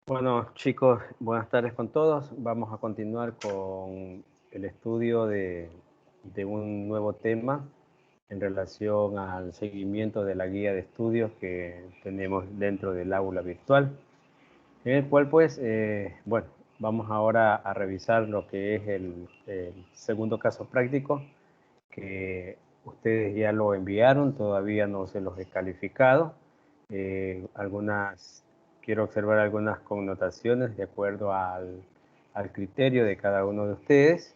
Bueno, chicos, buenas tardes con todos. Vamos a continuar con el estudio de un nuevo tema en relación al seguimiento de la guía de estudios que tenemos dentro del aula virtual, en el cual pues, bueno, vamos ahora a revisar lo que es el segundo caso práctico, que ustedes ya lo enviaron, todavía no se los he calificado. Quiero observar algunas connotaciones de acuerdo al criterio de cada uno de ustedes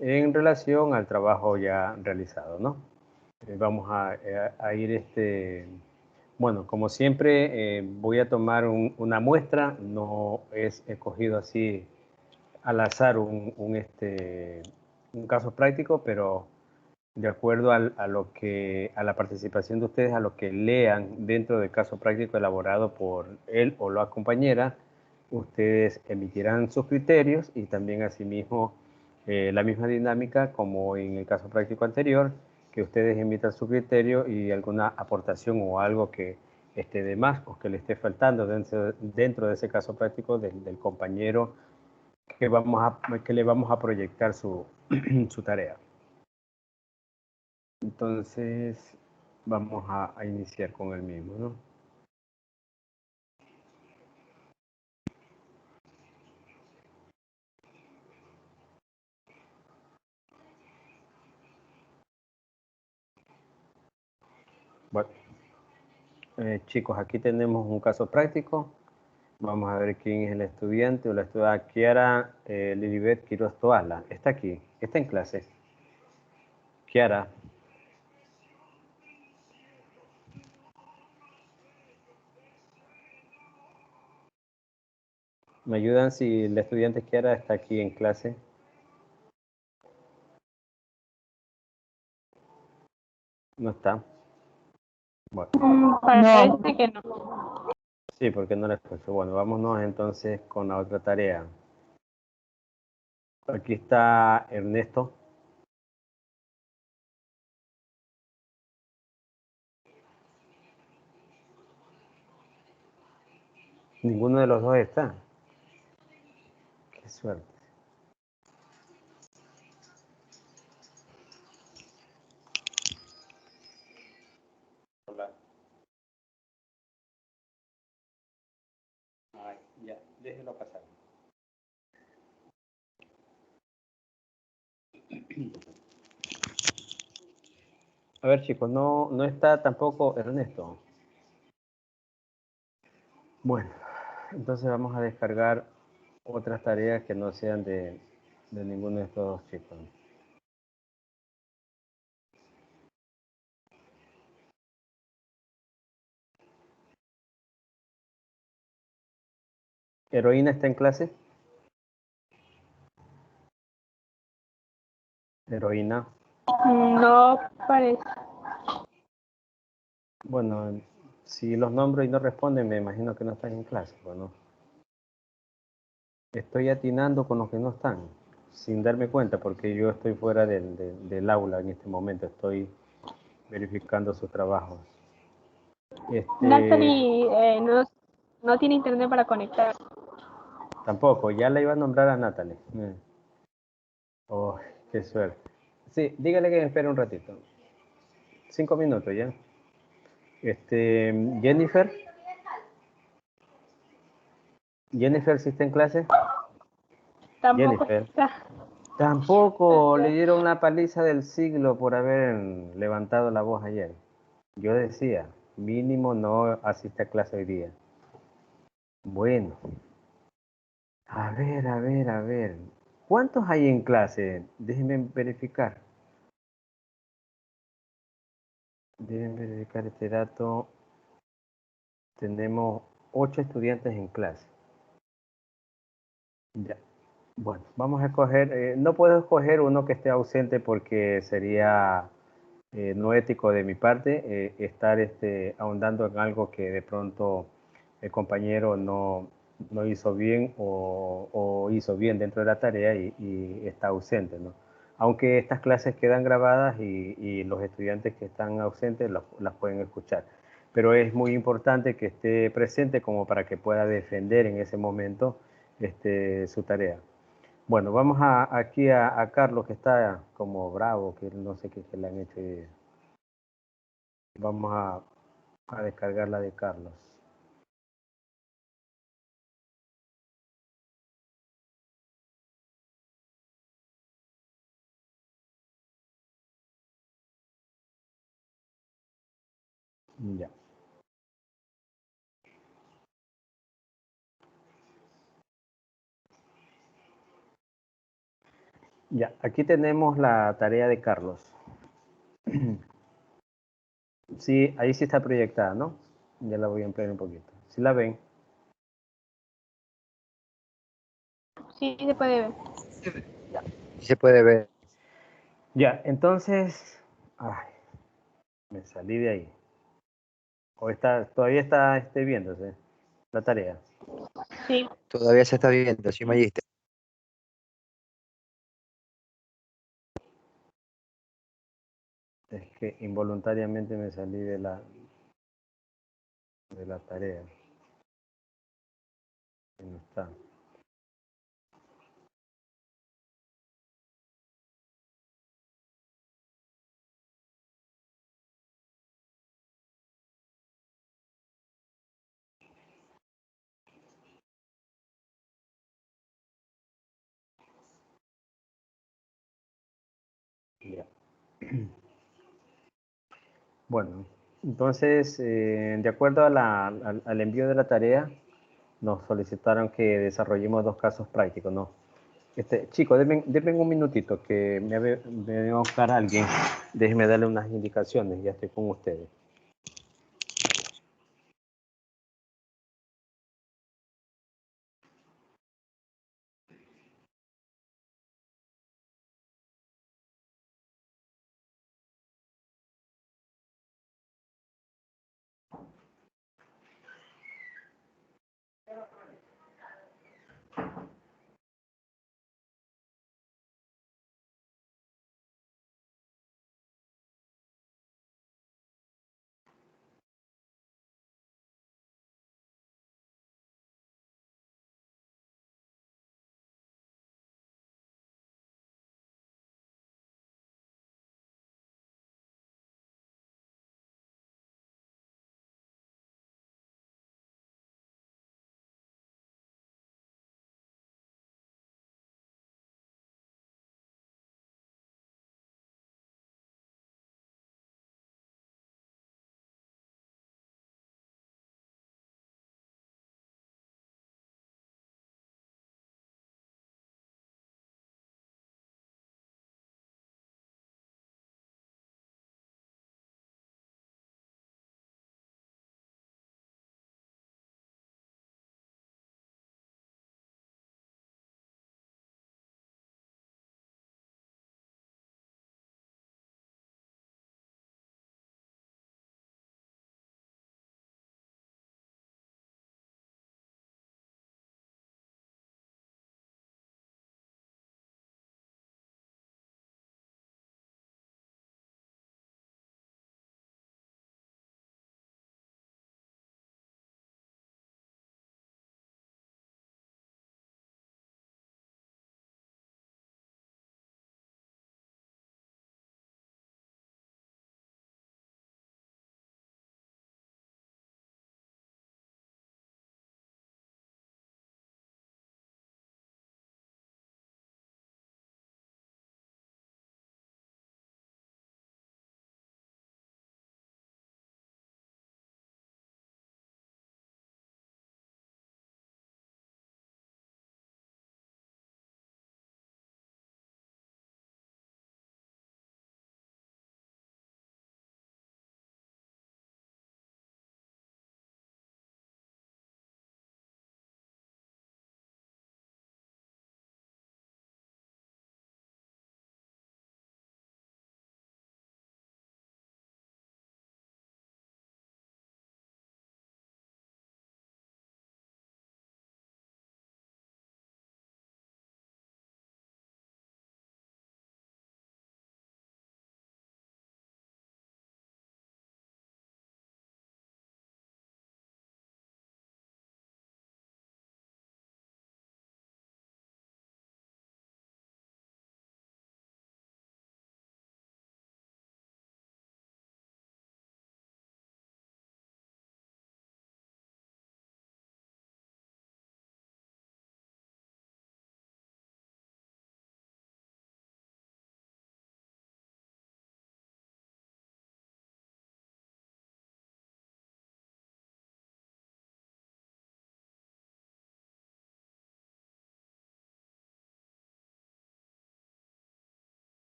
en relación al trabajo ya realizado, ¿no? Vamos a ir, bueno, como siempre, voy a tomar una muestra, no es escogido así al azar un caso práctico, pero de acuerdo a la participación de ustedes, a lo que lean dentro del caso práctico elaborado por él o la compañera, ustedes emitirán sus criterios y también asimismo la misma dinámica como en el caso práctico anterior, que ustedes emitan su criterio y alguna aportación o algo que esté de más o que le esté faltando dentro de ese caso práctico del compañero que le vamos a proyectar su, su tarea. Entonces, vamos a iniciar con el mismo, ¿no? Bueno, chicos, aquí tenemos un caso práctico. Vamos a ver quién es el estudiante o la estudiante. Kiara Lilibet Quiroz Toala. Está aquí, está en clase. Kiara. ¿Me ayudan si la estudiante Kiara está aquí en clase? No está. Bueno. Parece que no. Sí, porque no la escucho. Bueno, vámonos entonces con la otra tarea. Aquí está Ernesto. Ninguno de los dos está. Qué suerte. Hola. Ay, ya, déjelo pasar. A ver, chicos, no está tampoco Ernesto. Bueno, entonces vamos a descargar otras tareas que no sean de ninguno de estos dos chicos. ¿Heroína está en clase? Heroína. No parece. Bueno, si los nombro y no responden, me imagino que no están en clase. Bueno, estoy atinando con los que no están, sin darme cuenta, porque yo estoy fuera del aula en este momento. Estoy verificando sus trabajos. Natalie no tiene internet para conectar. Tampoco, ya la iba a nombrar a Natalie. Oh, qué suerte. Sí, dígale que me espere un ratito. 5 minutos ya. Jennifer. Jennifer, ¿sí está en clase? Tampoco Jennifer. está. Tampoco le dieron la paliza del siglo por haber levantado la voz ayer. Yo decía, mínimo no asiste a clase hoy día. Bueno, a ver. ¿Cuántos hay en clase? Déjenme verificar. Deben verificar este dato. Tenemos 8 estudiantes en clase. Ya. Bueno, vamos a escoger, no puedo escoger uno que esté ausente porque sería no ético de mi parte estar ahondando en algo que de pronto el compañero no hizo bien o hizo bien dentro de la tarea y está ausente, ¿no? aunque estas clases quedan grabadas y los estudiantes que están ausentes las pueden escuchar. Pero es muy importante que esté presente como para que pueda defender en ese momento su tarea. Bueno, vamos aquí a Carlos, que está como bravo, que no sé qué le han hecho. Vamos a descargar la de Carlos. Ya. Ya, aquí tenemos la tarea de Carlos. Sí, ahí sí está proyectada, ¿no? Ya la voy a ampliar un poquito. ¿Sí la ven? Sí, se puede ver. Sí se puede ver. Ya, entonces, ay, me salí de ahí. O todavía está viéndose la tarea. Sí. Todavía se está viendo, sí, Magíster. Es que involuntariamente me salí de la tarea. Ahí no está. Ya. Bueno, entonces, de acuerdo al envío de la tarea, nos solicitaron que desarrollemos 2 casos prácticos, ¿no? Chicos, denme un minutito que me va a buscar alguien. Déjenme darle unas indicaciones, ya estoy con ustedes.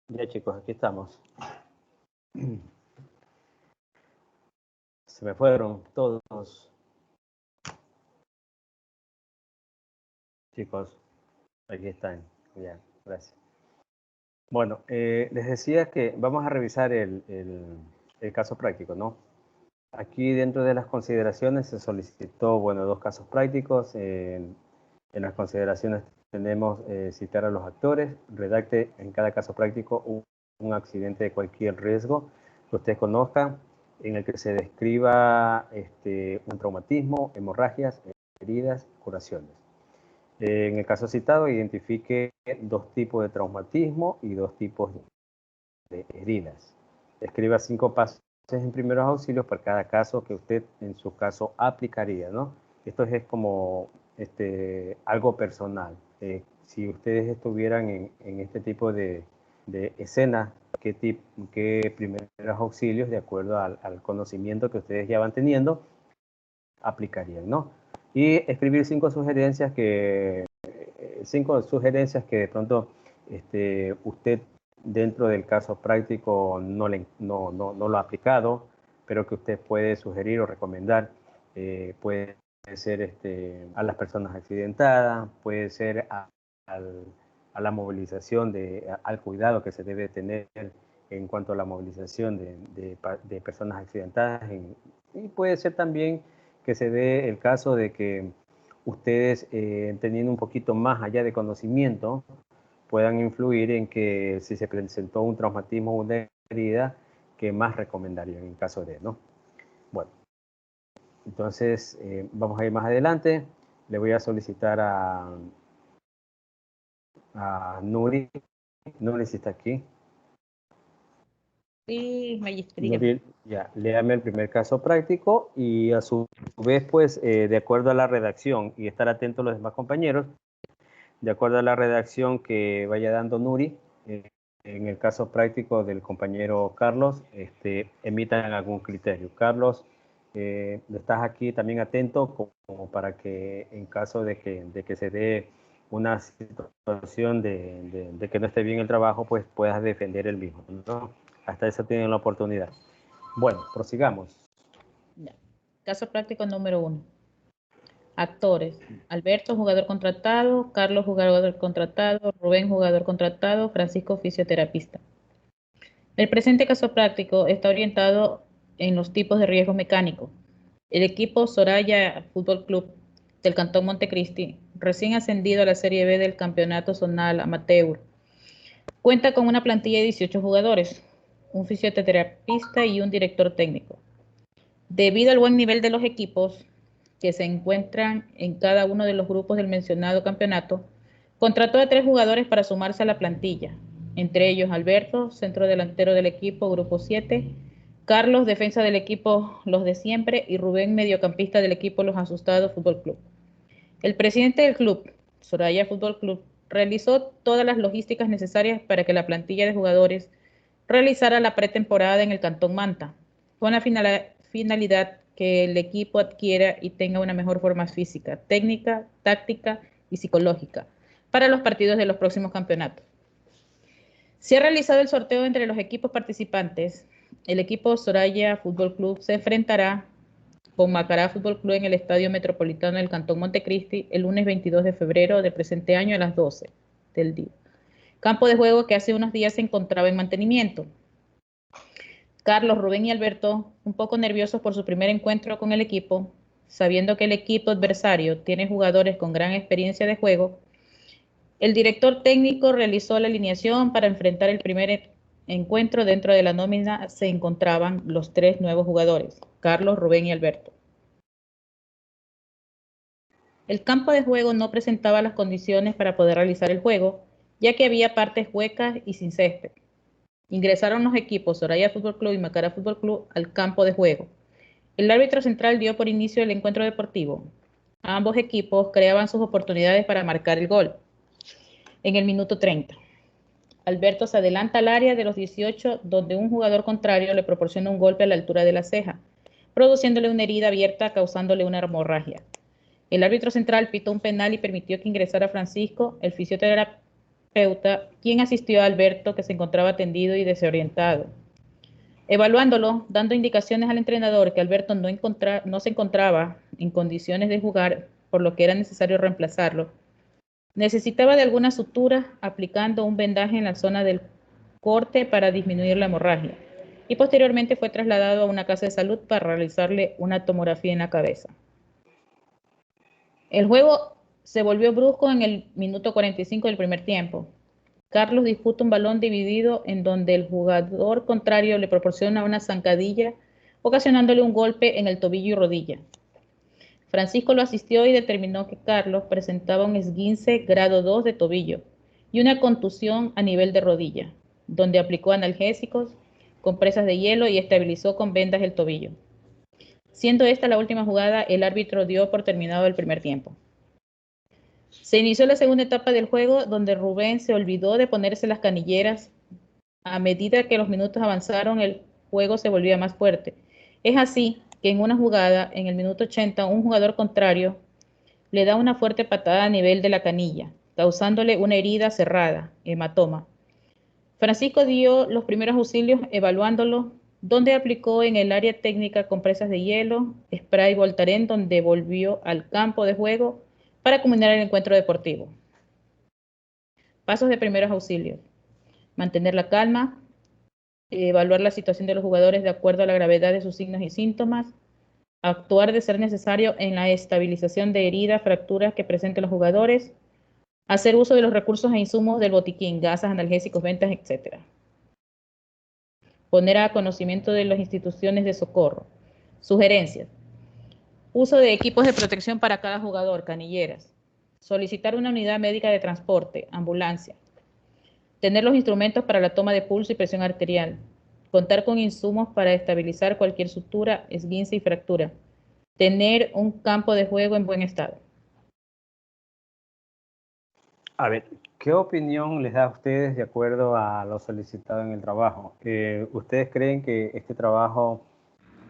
Ya chicos, aquí estamos. Se me fueron todos. Chicos, aquí están. Ya, gracias. Bueno, les decía que vamos a revisar el caso práctico, ¿no? Aquí dentro de las consideraciones se solicitó, bueno, 2 casos prácticos. En las consideraciones tenemos citar a los actores, redacte en cada caso práctico un accidente de cualquier riesgo que usted conozca, en el que se describa un traumatismo, hemorragias, heridas, curaciones. En el caso citado, identifique 2 tipos de traumatismo y 2 tipos de heridas. Escriba 5 pasos en primeros auxilios para cada caso que usted en su caso aplicaría, ¿no? Esto es como algo personal. Si ustedes estuvieran en este tipo de escenas, ¿qué primeros auxilios, de acuerdo al conocimiento que ustedes ya van teniendo, aplicarían, ¿no? Y escribir 5 sugerencias que de pronto usted dentro del caso práctico no lo ha aplicado, pero que usted puede sugerir o recomendar. Puede ser a las personas accidentadas, puede ser a la movilización, al cuidado que se debe tener en cuanto a la movilización de personas accidentadas. Y puede ser también que se dé el caso de que ustedes, teniendo un poquito más allá de conocimiento, puedan influir en que si se presentó un traumatismo o una herida, que más recomendarían en caso de, ¿no? Bueno, entonces vamos a ir más adelante. Le voy a solicitar a Nuri. Nuri, si está aquí. Sí, Magistra, Nuri, ya, léame el primer caso práctico y a su vez, pues, de acuerdo a la redacción y estar atento a los demás compañeros, de acuerdo a la redacción que vaya dando Nuri, en el caso práctico del compañero Carlos, emitan algún criterio. Carlos, estás aquí también atento como para que en caso de que se dé una situación de que no esté bien el trabajo, pues puedas defender el mismo, ¿no? Hasta eso tienen la oportunidad. Bueno, prosigamos. Ya. Caso práctico número 1. Actores: Alberto, jugador contratado; Carlos, jugador contratado; Rubén, jugador contratado; Francisco, fisioterapista. El presente caso práctico está orientado en los tipos de riesgo mecánico. El equipo Soraya Fútbol Club del Cantón Montecristi, recién ascendido a la Serie B del Campeonato Zonal Amateur, cuenta con una plantilla de 18 jugadores, un fisioterapista y un director técnico. Debido al buen nivel de los equipos que se encuentran en cada uno de los grupos del mencionado campeonato, contrató a 3 jugadores para sumarse a la plantilla, entre ellos Alberto, centro delantero del equipo, grupo 7, Carlos, defensa del equipo Los de Siempre, y Rubén, mediocampista del equipo Los Asustados Fútbol Club. El presidente del club, Soraya Fútbol Club, realizó todas las logísticas necesarias para que la plantilla de jugadores realizara la pretemporada en el Cantón Manta, con la finalidad que el equipo adquiera y tenga una mejor forma física, técnica, táctica y psicológica para los partidos de los próximos campeonatos. Se ha realizado el sorteo entre los equipos participantes. El equipo Soraya Fútbol Club se enfrentará con Macará Fútbol Club en el Estadio Metropolitano del Cantón Montecristi el lunes 22 de febrero del presente año a las 12 del día. Campo de juego que hace unos días se encontraba en mantenimiento. Carlos, Rubén y Alberto, un poco nerviosos por su primer encuentro con el equipo, sabiendo que el equipo adversario tiene jugadores con gran experiencia de juego, el director técnico realizó la alineación para enfrentar el primer encuentro. Dentro de la nómina se encontraban los 3 nuevos jugadores, Carlos, Rubén y Alberto. El campo de juego no presentaba las condiciones para poder realizar el juego, ya que había partes huecas y sin césped. Ingresaron los equipos Soraya Fútbol Club y Macará Fútbol Club al campo de juego. El árbitro central dio por inicio el encuentro deportivo. Ambos equipos creaban sus oportunidades para marcar el gol. En el minuto 30, Alberto se adelanta al área de los 18, donde un jugador contrario le proporciona un golpe a la altura de la ceja, produciéndole una herida abierta, causándole una hemorragia. El árbitro central pitó un penal y permitió que ingresara Francisco, el fisioterapeuta, quien asistió a Alberto, que se encontraba tendido y desorientado. Evaluándolo, dando indicaciones al entrenador que Alberto no se encontraba en condiciones de jugar, por lo que era necesario reemplazarlo, necesitaba de alguna sutura, aplicando un vendaje en la zona del corte para disminuir la hemorragia, y posteriormente fue trasladado a una casa de salud para realizarle una tomografía en la cabeza. El juego se volvió brusco en el minuto 45 del primer tiempo. Carlos disputa un balón dividido en donde el jugador contrario le proporciona una zancadilla, ocasionándole un golpe en el tobillo y rodilla. Francisco lo asistió y determinó que Carlos presentaba un esguince grado 2 de tobillo y una contusión a nivel de rodilla, donde aplicó analgésicos, compresas de hielo y estabilizó con vendas el tobillo. Siendo esta la última jugada, el árbitro dio por terminado el primer tiempo. Se inició la segunda etapa del juego, donde Rubén se olvidó de ponerse las canilleras. A medida que los minutos avanzaron, el juego se volvía más fuerte. Es así que en una jugada, en el minuto 80, un jugador contrario le da una fuerte patada a nivel de la canilla, causándole una herida cerrada, hematoma. Francisco dio los primeros auxilios evaluándolo, donde aplicó en el área técnica compresas de hielo, spray Voltaren, donde volvió al campo de juego para culminar el encuentro deportivo. Pasos de primeros auxilios: mantener la calma, evaluar la situación de los jugadores de acuerdo a la gravedad de sus signos y síntomas, actuar de ser necesario en la estabilización de heridas, fracturas que presenten los jugadores, hacer uso de los recursos e insumos del botiquín, gasas, analgésicos, ventas, etc. Poner a conocimiento de las instituciones de socorro. Sugerencias: uso de equipos de protección para cada jugador, canilleras. Solicitar una unidad médica de transporte, ambulancia. Tener los instrumentos para la toma de pulso y presión arterial. Contar con insumos para estabilizar cualquier sutura, esguince y fractura. Tener un campo de juego en buen estado. A ver, ¿qué opinión les da a ustedes de acuerdo a lo solicitado en el trabajo? ¿Ustedes creen que este trabajo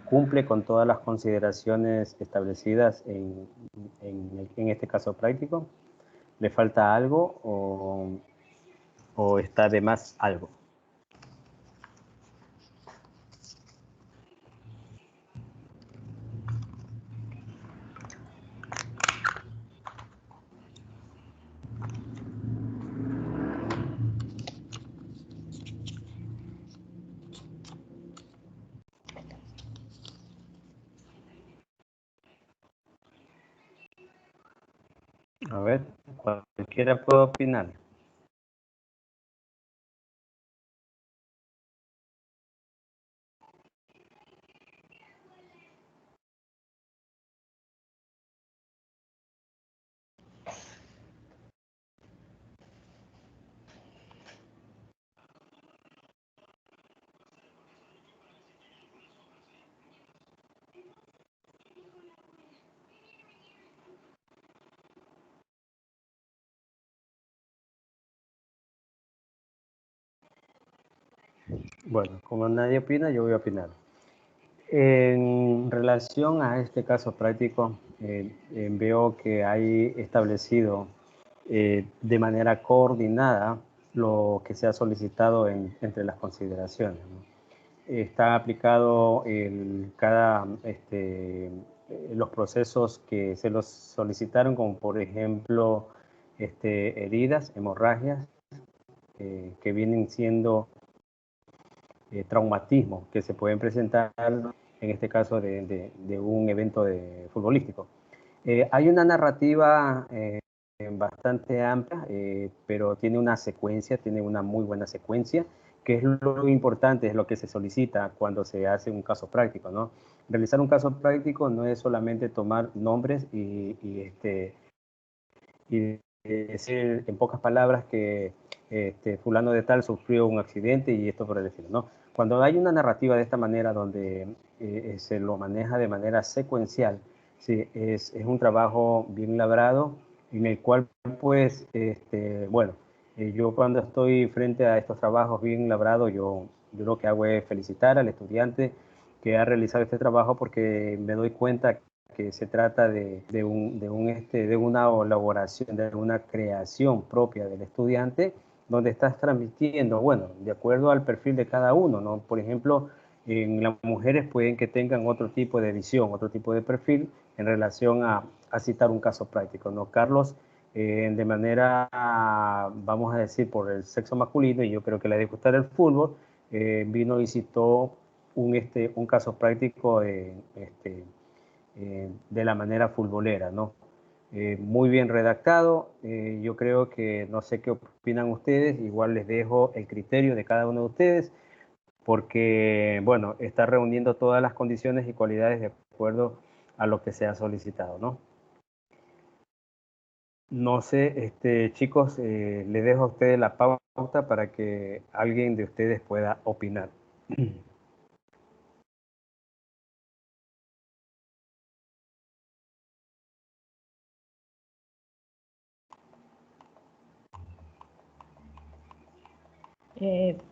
cumple con todas las consideraciones establecidas en este caso práctico? ¿Le falta algo o está de más algo? A ver, cualquiera puede opinar. Bueno, como nadie opina, yo voy a opinar. En relación a este caso práctico, veo que hay establecido de manera coordinada lo que se ha solicitado entre las consideraciones, ¿no? Está aplicado los procesos que se los solicitaron, como por ejemplo heridas, hemorragias, que vienen siendo traumatismos que se pueden presentar en este caso de un evento futbolístico. Hay una narrativa bastante amplia, pero tiene una secuencia, tiene una muy buena secuencia, que es lo importante, es lo que se solicita cuando se hace un caso práctico, ¿no? Realizar un caso práctico no es solamente tomar nombres y decir en pocas palabras que fulano de tal sufrió un accidente y esto por el estilo, ¿no? Cuando hay una narrativa de esta manera donde se lo maneja de manera secuencial, sí, es un trabajo bien labrado en el cual pues, bueno, yo cuando estoy frente a estos trabajos bien labrados, yo lo que hago es felicitar al estudiante que ha realizado este trabajo porque me doy cuenta que se trata de una elaboración, de una creación propia del estudiante, donde estás transmitiendo, bueno, de acuerdo al perfil de cada uno, ¿no? Por ejemplo, en las mujeres pueden que tengan otro tipo de visión, otro tipo de perfil en relación a citar un caso práctico, ¿no? Carlos, de manera, vamos a decir, por el sexo masculino, y yo creo que le debe gustar el fútbol, vino y citó un caso práctico de la manera futbolera, ¿no? Muy bien redactado, yo creo que, no sé qué opinan ustedes, igual les dejo el criterio de cada uno de ustedes, porque, bueno, está reuniendo todas las condiciones y cualidades de acuerdo a lo que se ha solicitado, ¿no? No sé, chicos, les dejo a ustedes la pauta para que alguien de ustedes pueda opinar.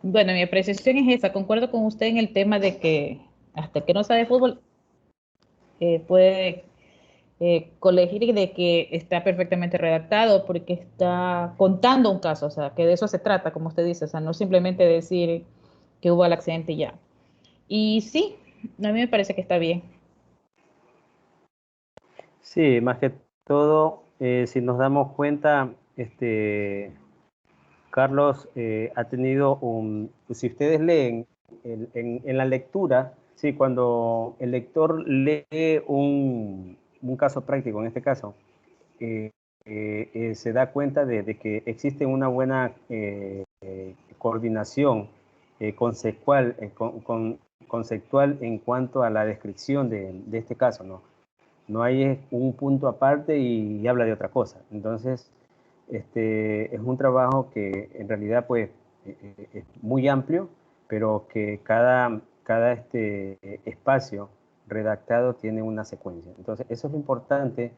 Bueno, mi apreciación es esa. Concuerdo con usted en el tema de que hasta el que no sabe fútbol puede colegir de que está perfectamente redactado porque está contando un caso, o sea, que de eso se trata, como usted dice, o sea, no simplemente decir que hubo el accidente y ya. Y sí, a mí me parece que está bien. Sí, más que todo, si nos damos cuenta, Carlos ha tenido si ustedes leen en la lectura, sí, cuando el lector lee un caso práctico, en este caso, se da cuenta de que existe una buena coordinación conceptual, conceptual en cuanto a la descripción de este caso, ¿no? No hay un punto aparte y habla de otra cosa. Entonces, es un trabajo que en realidad pues es muy amplio, pero que cada espacio redactado tiene una secuencia. Entonces, eso es lo importante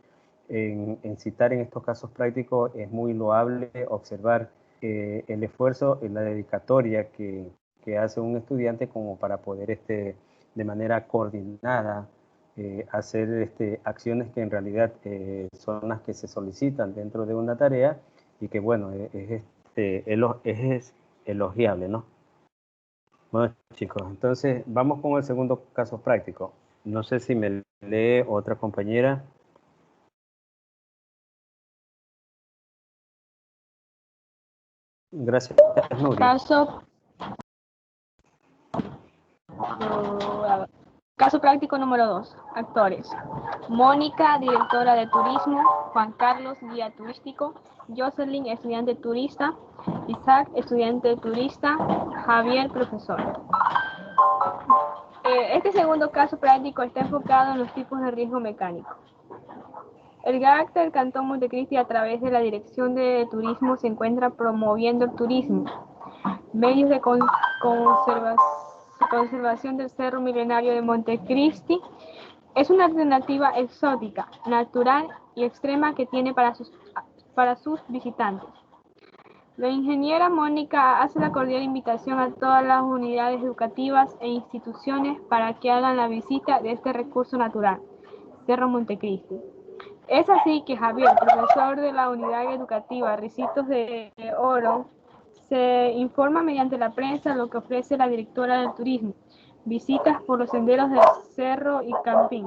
en citar en estos casos prácticos. Es muy loable observar el esfuerzo y la dedicatoria que hace un estudiante como para poder de manera coordinada hacer acciones que en realidad son las que se solicitan dentro de una tarea y que, bueno, es elogiable, ¿no? Bueno, chicos, entonces vamos con el segundo caso práctico. No sé si me lee otra compañera. Gracias, Nuri. Caso práctico número 2. Actores. Mónica, directora de turismo. Juan Carlos, guía turístico. Jocelyn, estudiante turista. Isaac, estudiante turista. Javier, profesor. Este segundo caso práctico está enfocado en los tipos de riesgo mecánico. El GAC del Cantón Montecristi, a través de la Dirección de Turismo, se encuentra promoviendo el turismo, medios de conservación del Cerro Milenario de Montecristi. Es una alternativa exótica, natural y extrema que tiene para sus visitantes. La ingeniera Mónica hace la cordial invitación a todas las unidades educativas e instituciones para que hagan la visita de este recurso natural, Cerro Montecristi. Es así que Javier, profesor de la unidad educativa Ricitos de Oro, se informa mediante la prensa lo que ofrece la directora del turismo, visitas por los senderos del cerro y camping,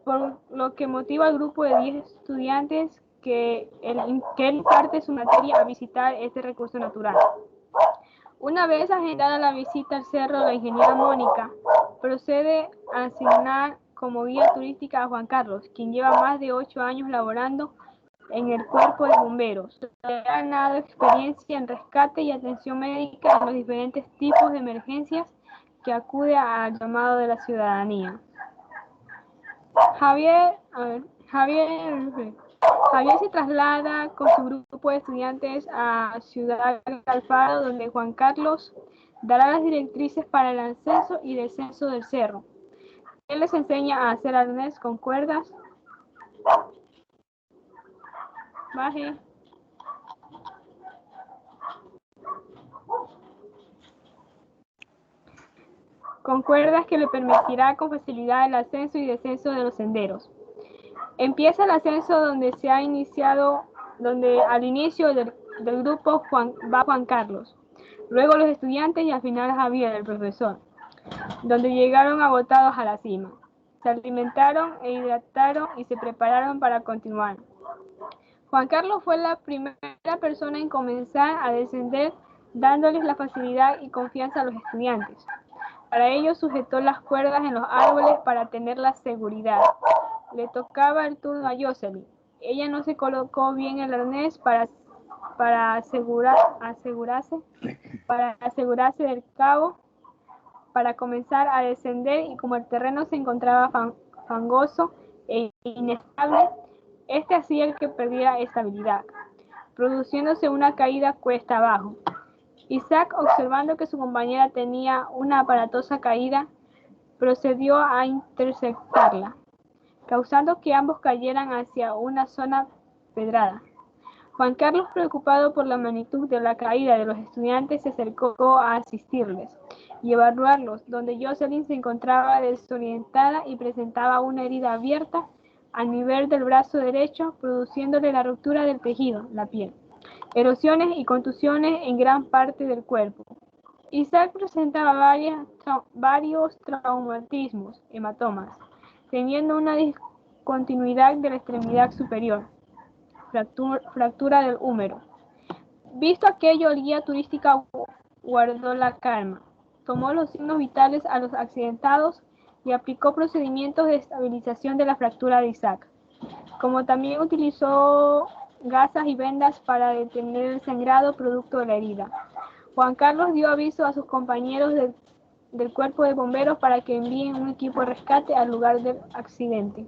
por lo que motiva al grupo de 10 estudiantes que él imparte su materia a visitar este recurso natural. Una vez agendada la visita al cerro, la ingeniera Mónica procede a asignar como guía turística a Juan Carlos, quien lleva más de 8 años laborando en el cuerpo de bomberos. Ha ganado experiencia en rescate y atención médica en los diferentes tipos de emergencias que acude al llamado de la ciudadanía. Javier se traslada con su grupo de estudiantes a Ciudad Alfaro, donde Juan Carlos dará las directrices para el ascenso y descenso del cerro. Él les enseña a hacer arnés con cuerdas, que le permitirá con facilidad el ascenso y descenso de los senderos. Empieza el ascenso donde se ha iniciado, donde al inicio del grupo va Juan Carlos, luego los estudiantes y al final Javier, el profesor, donde llegaron agotados a la cima. Se alimentaron e hidrataron y se prepararon para continuar. Juan Carlos fue la primera persona en comenzar a descender, dándoles la facilidad y confianza a los estudiantes. Para ello sujetó las cuerdas en los árboles para tener la seguridad. Le tocaba el turno a Jocelyn. Ella no se colocó bien el arnés para asegurarse del cabo para comenzar a descender, y como el terreno se encontraba fangoso e inestable, este hacía que perdiera estabilidad, produciéndose una caída cuesta abajo. Isaac, observando que su compañera tenía una aparatosa caída, procedió a interceptarla, causando que ambos cayeran hacia una zona pedrada. Juan Carlos, preocupado por la magnitud de la caída de los estudiantes, se acercó a asistirles y evaluarlos, donde Jocelyn se encontraba desorientada y presentaba una herida abierta a nivel del brazo derecho, produciéndole la ruptura del tejido, la piel, erosiones y contusiones en gran parte del cuerpo. Isaac presentaba varios traumatismos, hematomas, teniendo una discontinuidad de la extremidad superior, fractura del húmero. Visto aquello, el guía turística guardó la calma, tomó los signos vitales a los accidentados y aplicó procedimientos de estabilización de la fractura de Isaac, como también utilizó gasas y vendas para detener el sangrado producto de la herida. Juan Carlos dio aviso a sus compañeros del cuerpo de bomberos para que envíen un equipo de rescate al lugar del accidente.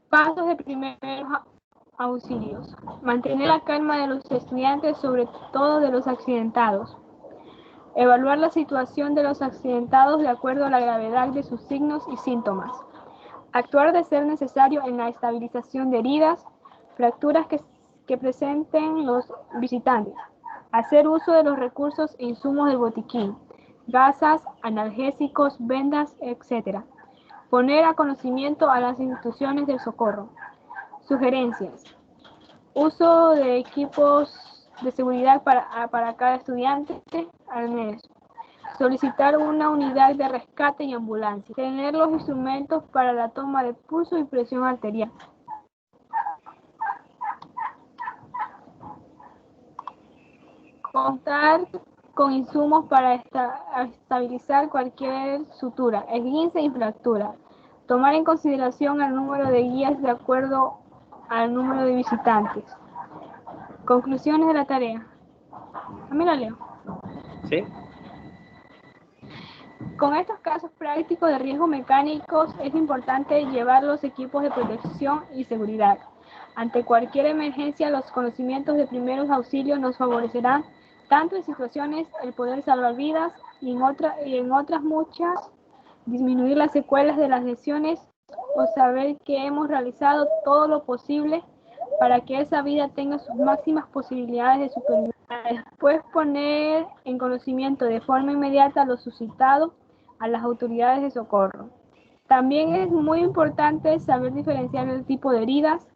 Pasos de primeros auxilios. Mantener la calma de los estudiantes, sobre todo de los accidentados. Evaluar la situación de los accidentados de acuerdo a la gravedad de sus signos y síntomas. Actuar de ser necesario en la estabilización de heridas, fracturas que presenten los visitantes. Hacer uso de los recursos e insumos del botiquín, gasas, analgésicos, vendas, etc. Poner a conocimiento a las instituciones del socorro. Sugerencias. Uso de equipos de seguridad para cada estudiante al mes. Solicitar una unidad de rescate y ambulancia. Tener los instrumentos para la toma de pulso y presión arterial. Contar con insumos para estabilizar cualquier sutura, esguince y fractura. Tomar en consideración el número de guías de acuerdo al número de visitantes. Conclusiones de la tarea. ¿A mí la leo? Sí. Con estos casos prácticos de riesgos mecánicos es importante llevar los equipos de protección y seguridad. Ante cualquier emergencia, los conocimientos de primeros auxilios nos favorecerán tanto en situaciones el poder salvar vidas y en otras muchas disminuir las secuelas de las lesiones o saber que hemos realizado todo lo posible para que esa vida tenga sus máximas posibilidades de supervivencia. Después poner en conocimiento de forma inmediata lo suscitado a las autoridades de socorro. También es muy importante saber diferenciar el tipo de heridas,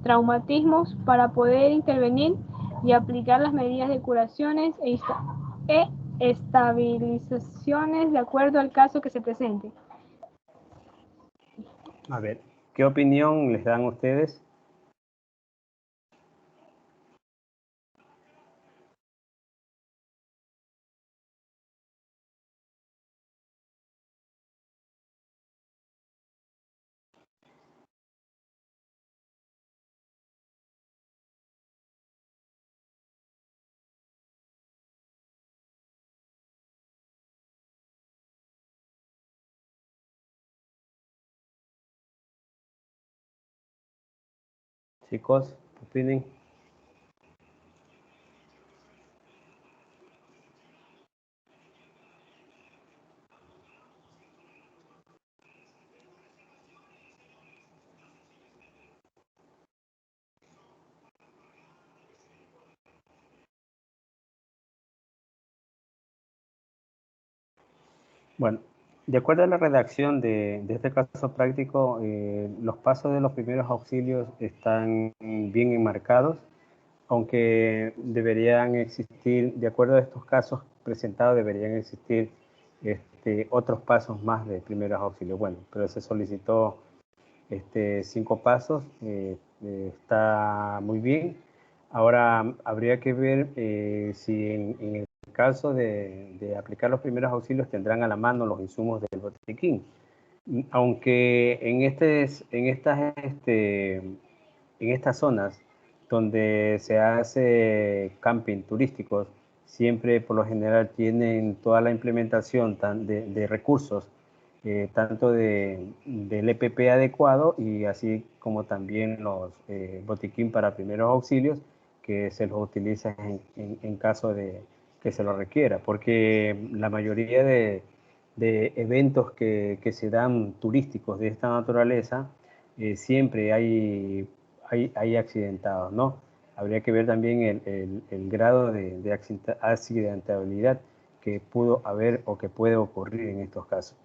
traumatismos para poder intervenir y aplicar las medidas de curaciones e estabilizaciones de acuerdo al caso que se presente. A ver, ¿qué opinión les dan ustedes? Chicos, opinen. Bueno, de acuerdo a la redacción de este caso práctico, los pasos de los primeros auxilios están bien enmarcados, aunque deberían existir, de acuerdo a estos casos presentados, deberían existir otros pasos más de primeros auxilios. Bueno, pero se solicitó 5 pasos, está muy bien. Ahora habría que ver si en el caso de aplicar los primeros auxilios tendrán a la mano los insumos del botiquín. Aunque en estas zonas donde se hace camping turísticos, siempre por lo general tienen toda la implementación de recursos, tanto del EPP adecuado y así como también los botiquín para primeros auxilios que se los utiliza en caso de que se lo requiera, porque la mayoría de eventos que se dan turísticos de esta naturaleza, siempre hay accidentados, ¿no? Habría que ver también el grado de accidentabilidad que pudo haber o que puede ocurrir en estos casos.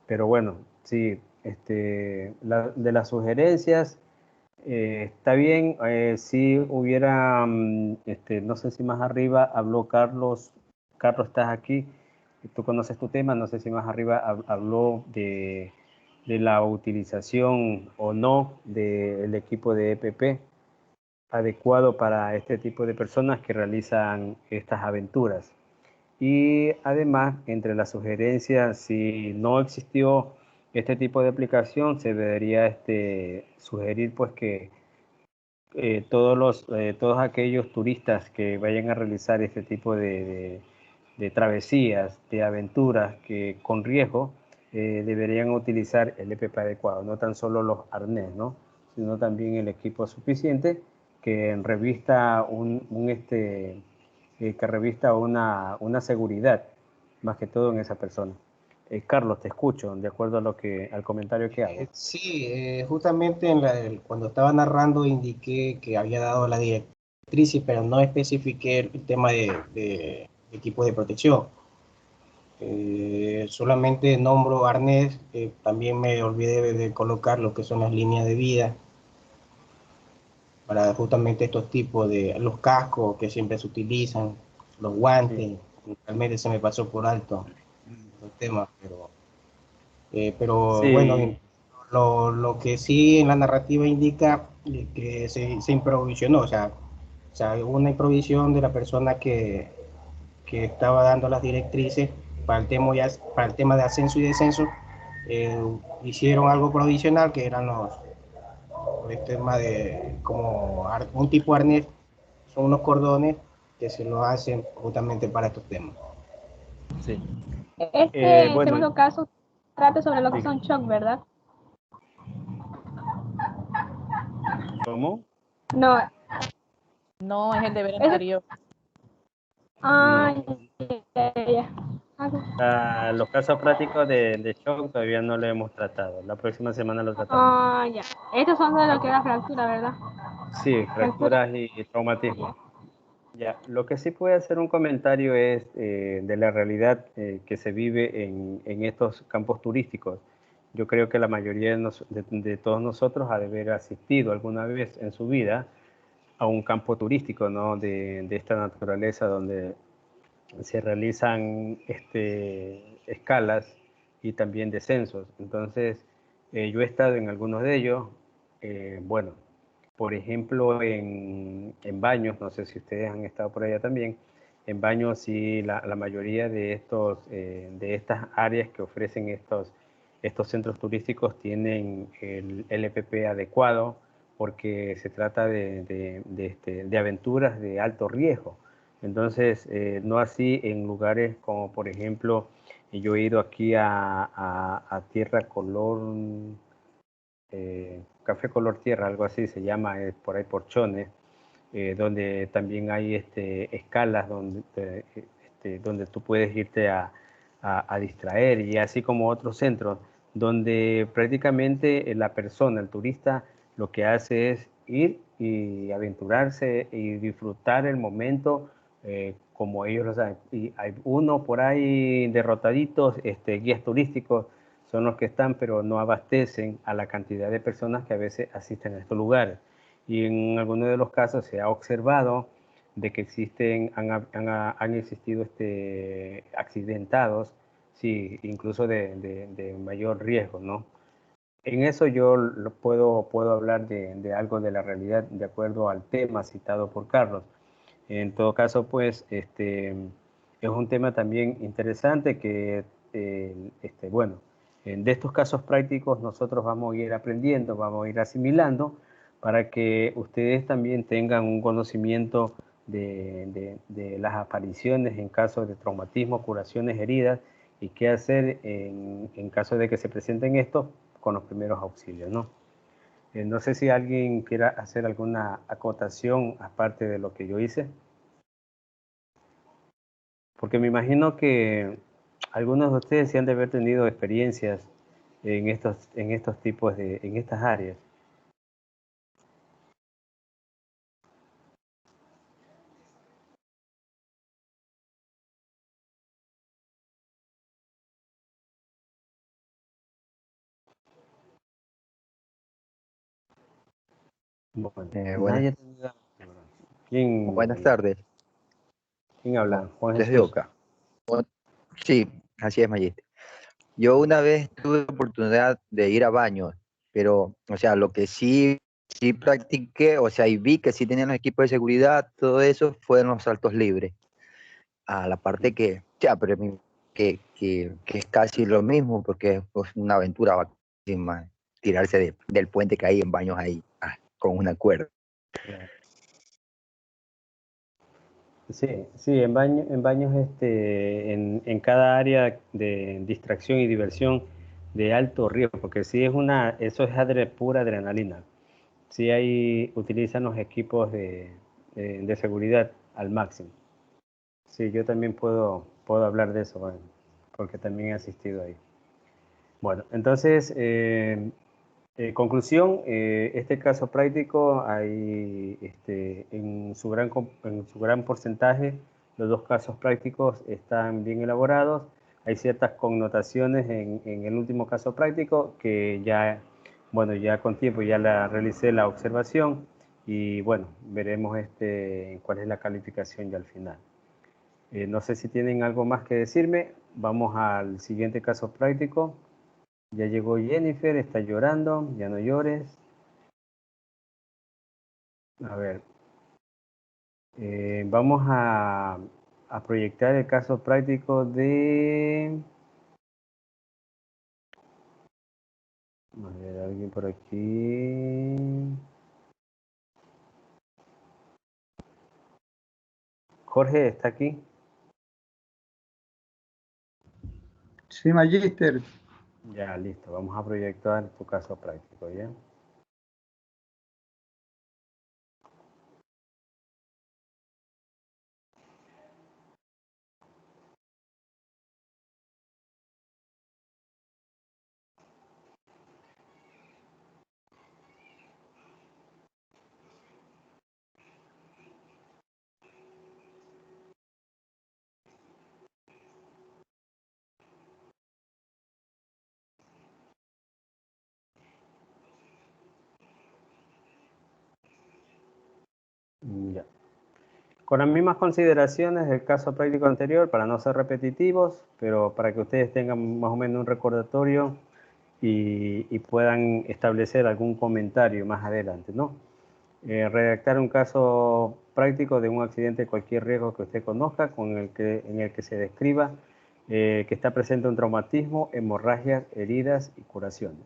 Pero bueno, sí, de las sugerencias, está bien, si hubiera, no sé si más arriba habló Carlos, estás aquí, tú conoces tu tema, no sé si más arriba habló de la utilización o no del equipo de EPP adecuado para este tipo de personas que realizan estas aventuras. Y además, entre las sugerencias, si no existió este tipo de aplicación, se debería sugerir pues que todos aquellos turistas que vayan a realizar este tipo de travesías, de aventuras que con riesgo, deberían utilizar el EPP adecuado, no tan solo los arnés, ¿no? Sino también el equipo suficiente que revista que revista una seguridad, más que todo en esa persona. Carlos, te escucho, de acuerdo a al comentario que hago. Sí, justamente cuando estaba narrando indiqué que había dado la directriz, pero no especifiqué el tema de equipo de protección. Solamente nombro arnés, también me olvidé de colocar lo que son las líneas de vida para justamente estos tipos de los cascos que siempre se utilizan, los guantes, sí. Realmente se me pasó por alto el tema, pero sí. Bueno, lo que sí en la narrativa indica que se improvisionó, o sea, hubo una improvisión de la persona que estaba dando las directrices para el tema de ascenso y descenso. Hicieron algo provisional que eran el tema de como un tipo de arnés, son unos cordones que se lo hacen justamente para estos temas. Sí. Bueno, segundo caso trata sobre lo que son shock, ¿verdad? ¿Cómo? No. No, es el deber anterior. Ah, ya. Los casos prácticos de shock todavía no lo hemos tratado. La próxima semana lo tratamos. Ah, ya. Estos son de lo que es la fractura, ¿verdad? Sí, fracturas y traumatismo. Ya, lo que sí puede hacer un comentario es de la realidad que se vive en estos campos turísticos. Yo creo que la mayoría de todos nosotros ha de haber asistido alguna vez en su vida a un campo turístico, ¿no? De esta naturaleza donde se realizan escalas y también descensos. Entonces, yo he estado en algunos de ellos. Bueno, por ejemplo, en Baños, no sé si ustedes han estado por allá también. En Baños, sí, la mayoría de estas áreas que ofrecen estos centros turísticos tienen el LPP adecuado porque se trata de aventuras de alto riesgo. Entonces, no así en lugares como, por ejemplo, yo he ido aquí a Tierra Color, Café Color Tierra, algo así se llama, por ahí por Chones, donde también hay escalas donde tú puedes irte a distraer, y así como otros centros, donde prácticamente la persona, el turista, lo que hace es ir y aventurarse y disfrutar el momento como ellos lo saben. Y hay uno por ahí derrotaditos, guías turísticos, son los que están, pero no abastecen a la cantidad de personas que a veces asisten a estos lugares. Y en algunos de los casos se ha observado de que han existido accidentados, sí, incluso de mayor riesgo, ¿no? En eso yo puedo hablar de algo de la realidad de acuerdo al tema citado por Carlos. En todo caso, pues, es un tema también interesante que, bueno, de estos casos prácticos nosotros vamos a ir aprendiendo, vamos a ir asimilando para que ustedes también tengan un conocimiento de las apariciones en caso de traumatismo, curaciones, heridas y qué hacer en caso de que se presenten estos con los primeros auxilios, ¿no? No sé si alguien quiera hacer alguna acotación aparte de lo que yo hice. Porque me imagino que algunos de ustedes sí han de haber tenido experiencias en estos tipos en estas áreas. Bueno, Buenas, nadie ha tenido. buenas ¿Quién, tardes, quién habla? Juan desde Jesús. Oca. Bu- Sí, así es, Mayiste. Yo una vez tuve la oportunidad de ir a Baños, pero, o sea, lo que sí practiqué, o sea, y vi que sí tenían los equipos de seguridad, todo eso, fueron los saltos libres. A la parte que, ya, pero que es casi lo mismo, porque es pues, una aventura bacísima, tirarse del puente que hay en Baños ahí, con una cuerda. Sí, sí, en baños en cada área de distracción y diversión de alto riesgo, porque sí eso es pura adrenalina. Sí utilizan los equipos de seguridad al máximo. Sí, yo también puedo hablar de eso, bueno, porque también he asistido ahí. Bueno, entonces, conclusión, este caso práctico, en su gran porcentaje, los dos casos prácticos están bien elaborados. Hay ciertas connotaciones en el último caso práctico que ya, bueno, ya con tiempo ya realicé la observación y bueno, veremos cuál es la calificación ya al final. No sé si tienen algo más que decirme. Vamos al siguiente caso práctico. Ya llegó Jennifer, está llorando, ya no llores. A ver, vamos a proyectar el caso práctico a ver, alguien por aquí. Jorge, ¿está aquí? Sí, Magíster. Ya, listo. Vamos a proyectar tu caso práctico, ¿ya? Ya. Con las mismas consideraciones del caso práctico anterior, para no ser repetitivos, pero para que ustedes tengan más o menos un recordatorio y puedan establecer algún comentario más adelante, ¿no? Redactar un caso práctico de un accidente de cualquier riesgo que usted conozca, en el que se describa que está presente un traumatismo, hemorragias, heridas y curaciones.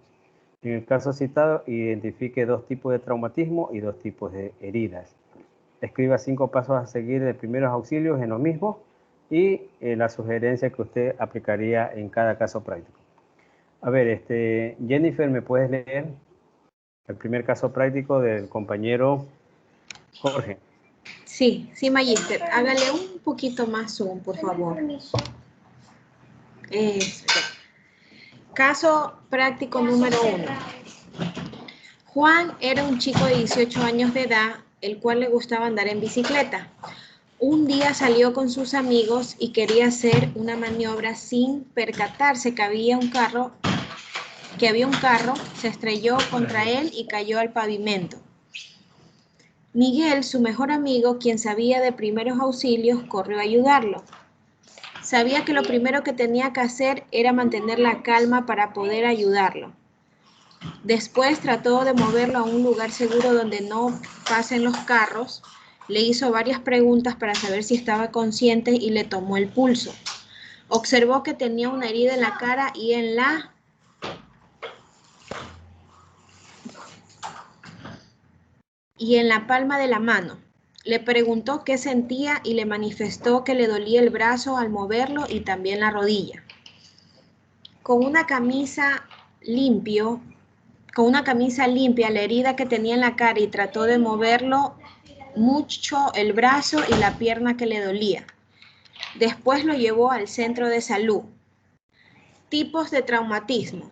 En el caso citado, identifique 2 tipos de traumatismo y 2 tipos de heridas. Escriba 5 pasos a seguir de primeros auxilios en lo mismo y la sugerencia que usted aplicaría en cada caso práctico. A ver, Jennifer, ¿me puedes leer el primer caso práctico del compañero Jorge? Sí, sí, Magíster. Hágale un poquito más zoom, por favor. Eso, ya. Caso práctico número 1. Juan era un chico de 18 años de edad, el cual le gustaba andar en bicicleta. Un día salió con sus amigos y quería hacer una maniobra sin percatarse que había un carro, se estrelló contra él y cayó al pavimento. Miguel, su mejor amigo, quien sabía de primeros auxilios, corrió a ayudarlo. Sabía que lo primero que tenía que hacer era mantener la calma para poder ayudarlo. Después trató de moverlo a un lugar seguro donde no pasen los carros. Le hizo varias preguntas para saber si estaba consciente y le tomó el pulso. Observó que tenía una herida en la cara y en la palma de la mano. Le preguntó qué sentía y le manifestó que le dolía el brazo al moverlo y también la rodilla. Con una camisa limpia, la herida que tenía en la cara, y trató de moverlo mucho el brazo y la pierna que le dolía. Después lo llevó al centro de salud. Tipos de traumatismo: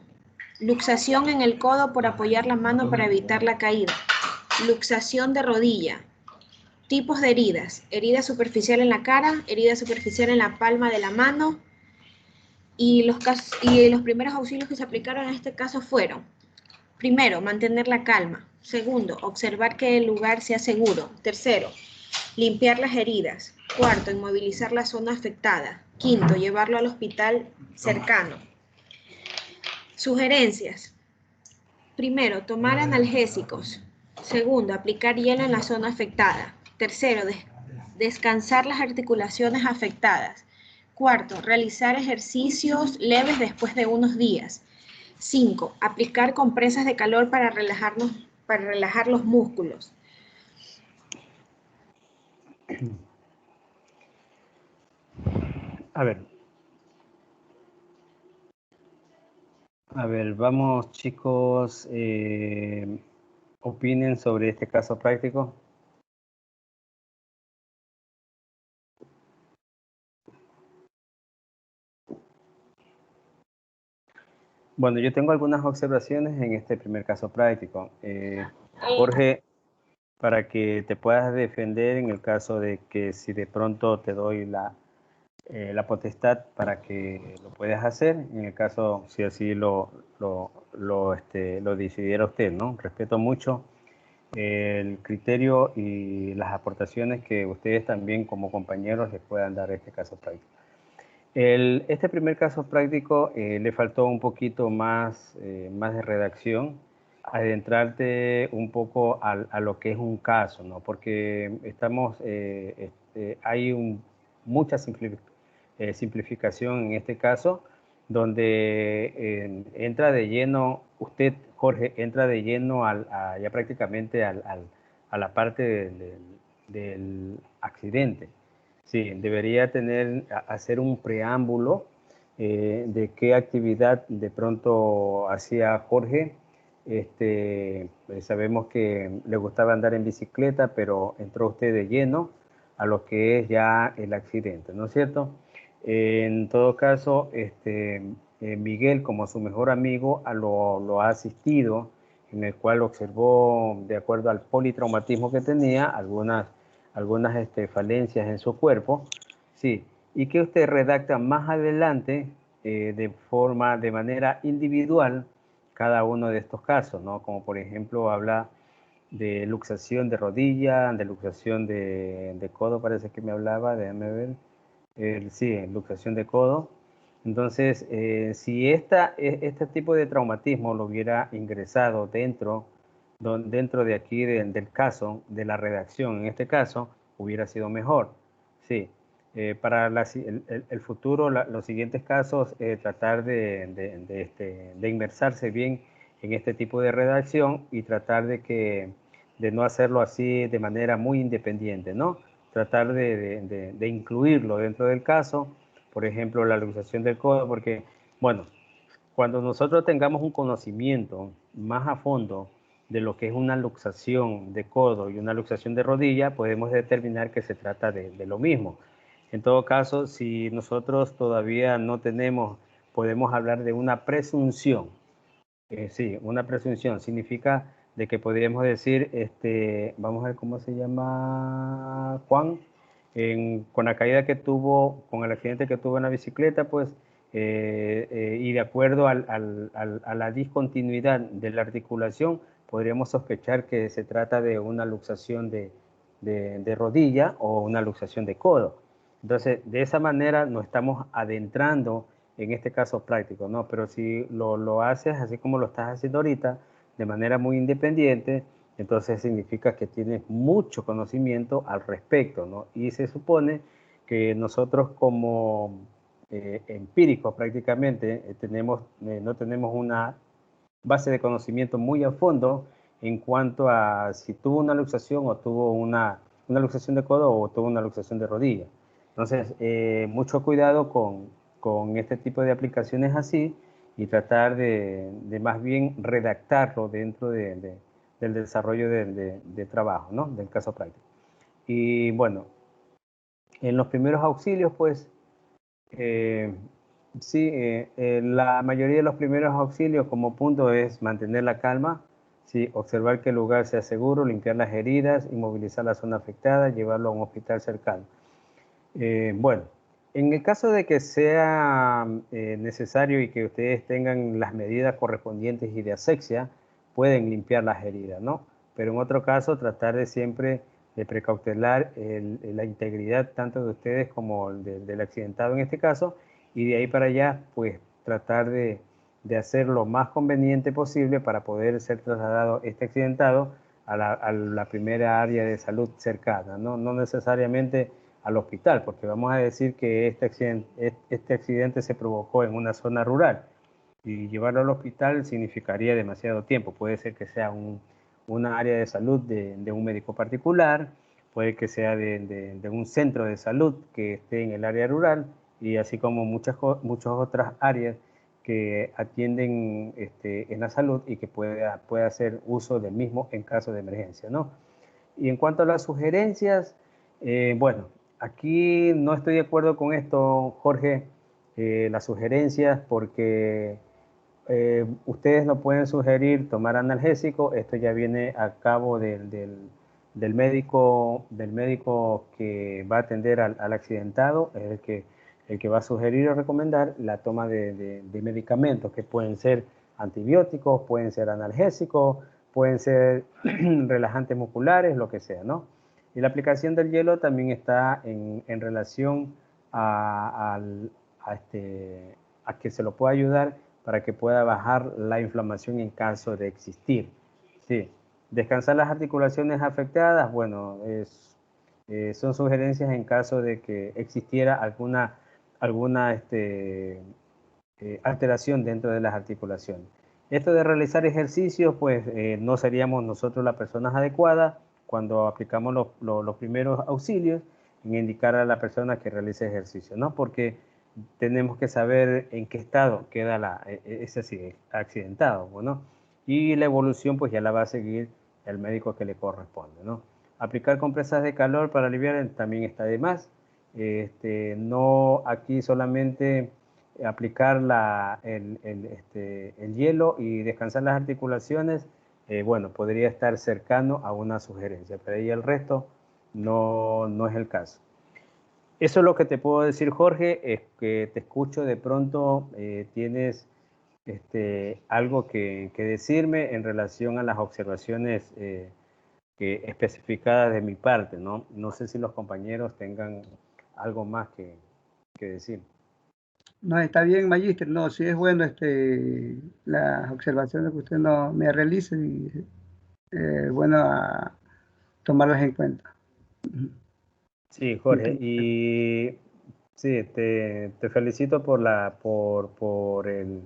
luxación en el codo por apoyar la mano para evitar la caída, luxación de rodilla. Tipos de heridas: herida superficial en la cara, herida superficial en la palma de la mano. Y los primeros auxilios que se aplicaron en este caso fueron: primero, mantener la calma. Segundo, observar que el lugar sea seguro. Tercero, limpiar las heridas. Cuarto, inmovilizar la zona afectada. Quinto, llevarlo al hospital cercano. Sugerencias: primero, tomar analgésicos. Segundo, aplicar hielo en la zona afectada. Tercero, descansar las articulaciones afectadas. Cuarto, realizar ejercicios leves después de unos días. 5. Aplicar compresas de calor para relajar los músculos. A ver, vamos chicos, opinen sobre este caso práctico. Bueno, yo tengo algunas observaciones en este primer caso práctico. Jorge, para que te puedas defender en el caso de que si de pronto te doy la potestad para que lo puedas hacer, en el caso si así lo decidiera usted, ¿no? Respeto mucho el criterio y las aportaciones que ustedes también como compañeros les puedan dar a este caso práctico. Este primer caso práctico le faltó un poquito más de redacción, adentrarte un poco a lo que es un caso, ¿no? Porque hay mucha simplificación en este caso, donde entra de lleno, usted, Jorge, entra de lleno ya prácticamente a la parte del accidente. Sí, debería hacer un preámbulo de qué actividad de pronto hacía Jorge. Sabemos que le gustaba andar en bicicleta, pero entró usted de lleno a lo que es ya el accidente, ¿no es cierto? En todo caso, Miguel, como su mejor amigo, lo ha asistido, en el cual observó, de acuerdo al politraumatismo que tenía, algunas falencias en su cuerpo, sí, y que usted redacta más adelante de manera individual cada uno de estos casos, ¿no? Como por ejemplo habla de luxación de rodilla, de luxación de codo, parece que me hablaba, déjame ver. Sí, luxación de codo. Entonces, si este tipo de traumatismo lo hubiera ingresado dentro de aquí del caso, de la redacción, en este caso, hubiera sido mejor. Sí. Para el futuro, los siguientes casos, tratar de inmersarse bien en este tipo de redacción y tratar de no hacerlo así de manera muy independiente, ¿no? Tratar de incluirlo dentro del caso, por ejemplo, la luxación del codo, porque, bueno, cuando nosotros tengamos un conocimiento más a fondo de lo que es una luxación de codo y una luxación de rodilla, podemos determinar que se trata de lo mismo. En todo caso, si nosotros todavía no tenemos, podemos hablar de una presunción. Sí, una presunción significa de que podríamos decir, vamos a ver cómo se llama Juan, con la caída que tuvo, con el accidente que tuvo en la bicicleta, pues, y de acuerdo a la discontinuidad de la articulación, podríamos sospechar que se trata de una luxación de rodilla o una luxación de codo. Entonces, de esa manera nos estamos adentrando en este caso práctico, ¿no? Pero si lo haces así como lo estás haciendo ahorita, de manera muy independiente, entonces significa que tienes mucho conocimiento al respecto, ¿no? Y se supone que nosotros como empíricos prácticamente no tenemos una base de conocimiento muy a fondo en cuanto a si tuvo una luxación o tuvo una luxación de codo o tuvo una luxación de rodilla. Entonces, mucho cuidado con este tipo de aplicaciones así y tratar de más bien redactarlo dentro del desarrollo de trabajo, ¿no? Del caso práctico. Y bueno, en los primeros auxilios, pues, sí, la mayoría de los primeros auxilios como punto es mantener la calma, sí, observar que el lugar sea seguro, limpiar las heridas, inmovilizar la zona afectada, llevarlo a un hospital cercano. Bueno, en el caso de que sea necesario y que ustedes tengan las medidas correspondientes y de asepsia, pueden limpiar las heridas, ¿no? Pero en otro caso, tratar de siempre de precautelar la integridad tanto de ustedes como del accidentado en este caso, y de ahí para allá, pues tratar de hacer lo más conveniente posible para poder ser trasladado este accidentado a la primera área de salud cercana, ¿no? No necesariamente al hospital, porque vamos a decir que este accidente se provocó en una zona rural y llevarlo al hospital significaría demasiado tiempo. Puede ser que sea una área de salud de un médico particular, puede que sea de un centro de salud que esté en el área rural y así como muchas otras áreas que atienden en la salud y que pueda hacer uso del mismo en caso de emergencia, ¿no? Y en cuanto a las sugerencias, bueno, aquí no estoy de acuerdo con esto, Jorge, las sugerencias, porque ustedes no pueden sugerir tomar analgésico, esto ya viene a cabo del médico que va a atender al accidentado, es el que va a sugerir o recomendar la toma de medicamentos que pueden ser antibióticos, pueden ser analgésicos, pueden ser relajantes musculares, lo que sea, ¿no? Y la aplicación del hielo también está en relación a que se lo pueda ayudar para que pueda bajar la inflamación en caso de existir. Sí. Descansar las articulaciones afectadas, bueno, son sugerencias en caso de que existiera alguna alteración dentro de las articulaciones. Esto de realizar ejercicios, pues no seríamos nosotros las personas adecuadas cuando aplicamos los primeros auxilios en indicar a la persona que realice ejercicio, ¿no? Porque tenemos que saber en qué estado queda ese accidentado, ¿no? Y la evolución pues ya la va a seguir el médico que le corresponde, ¿no? Aplicar compresas de calor para aliviar también está de más. No aquí solamente aplicar el hielo y descansar las articulaciones, bueno, podría estar cercano a una sugerencia, pero ahí el resto no es el caso. Eso es lo que te puedo decir, Jorge, es que te escucho de pronto, tienes algo que decirme en relación a las observaciones especificadas de mi parte, ¿no? No sé si los compañeros tengan algo más que decir. No, está bien, Magíster. No, sí es bueno las observaciones que usted me realiza y bueno tomarlas en cuenta. Sí, Jorge, y sí, te felicito por el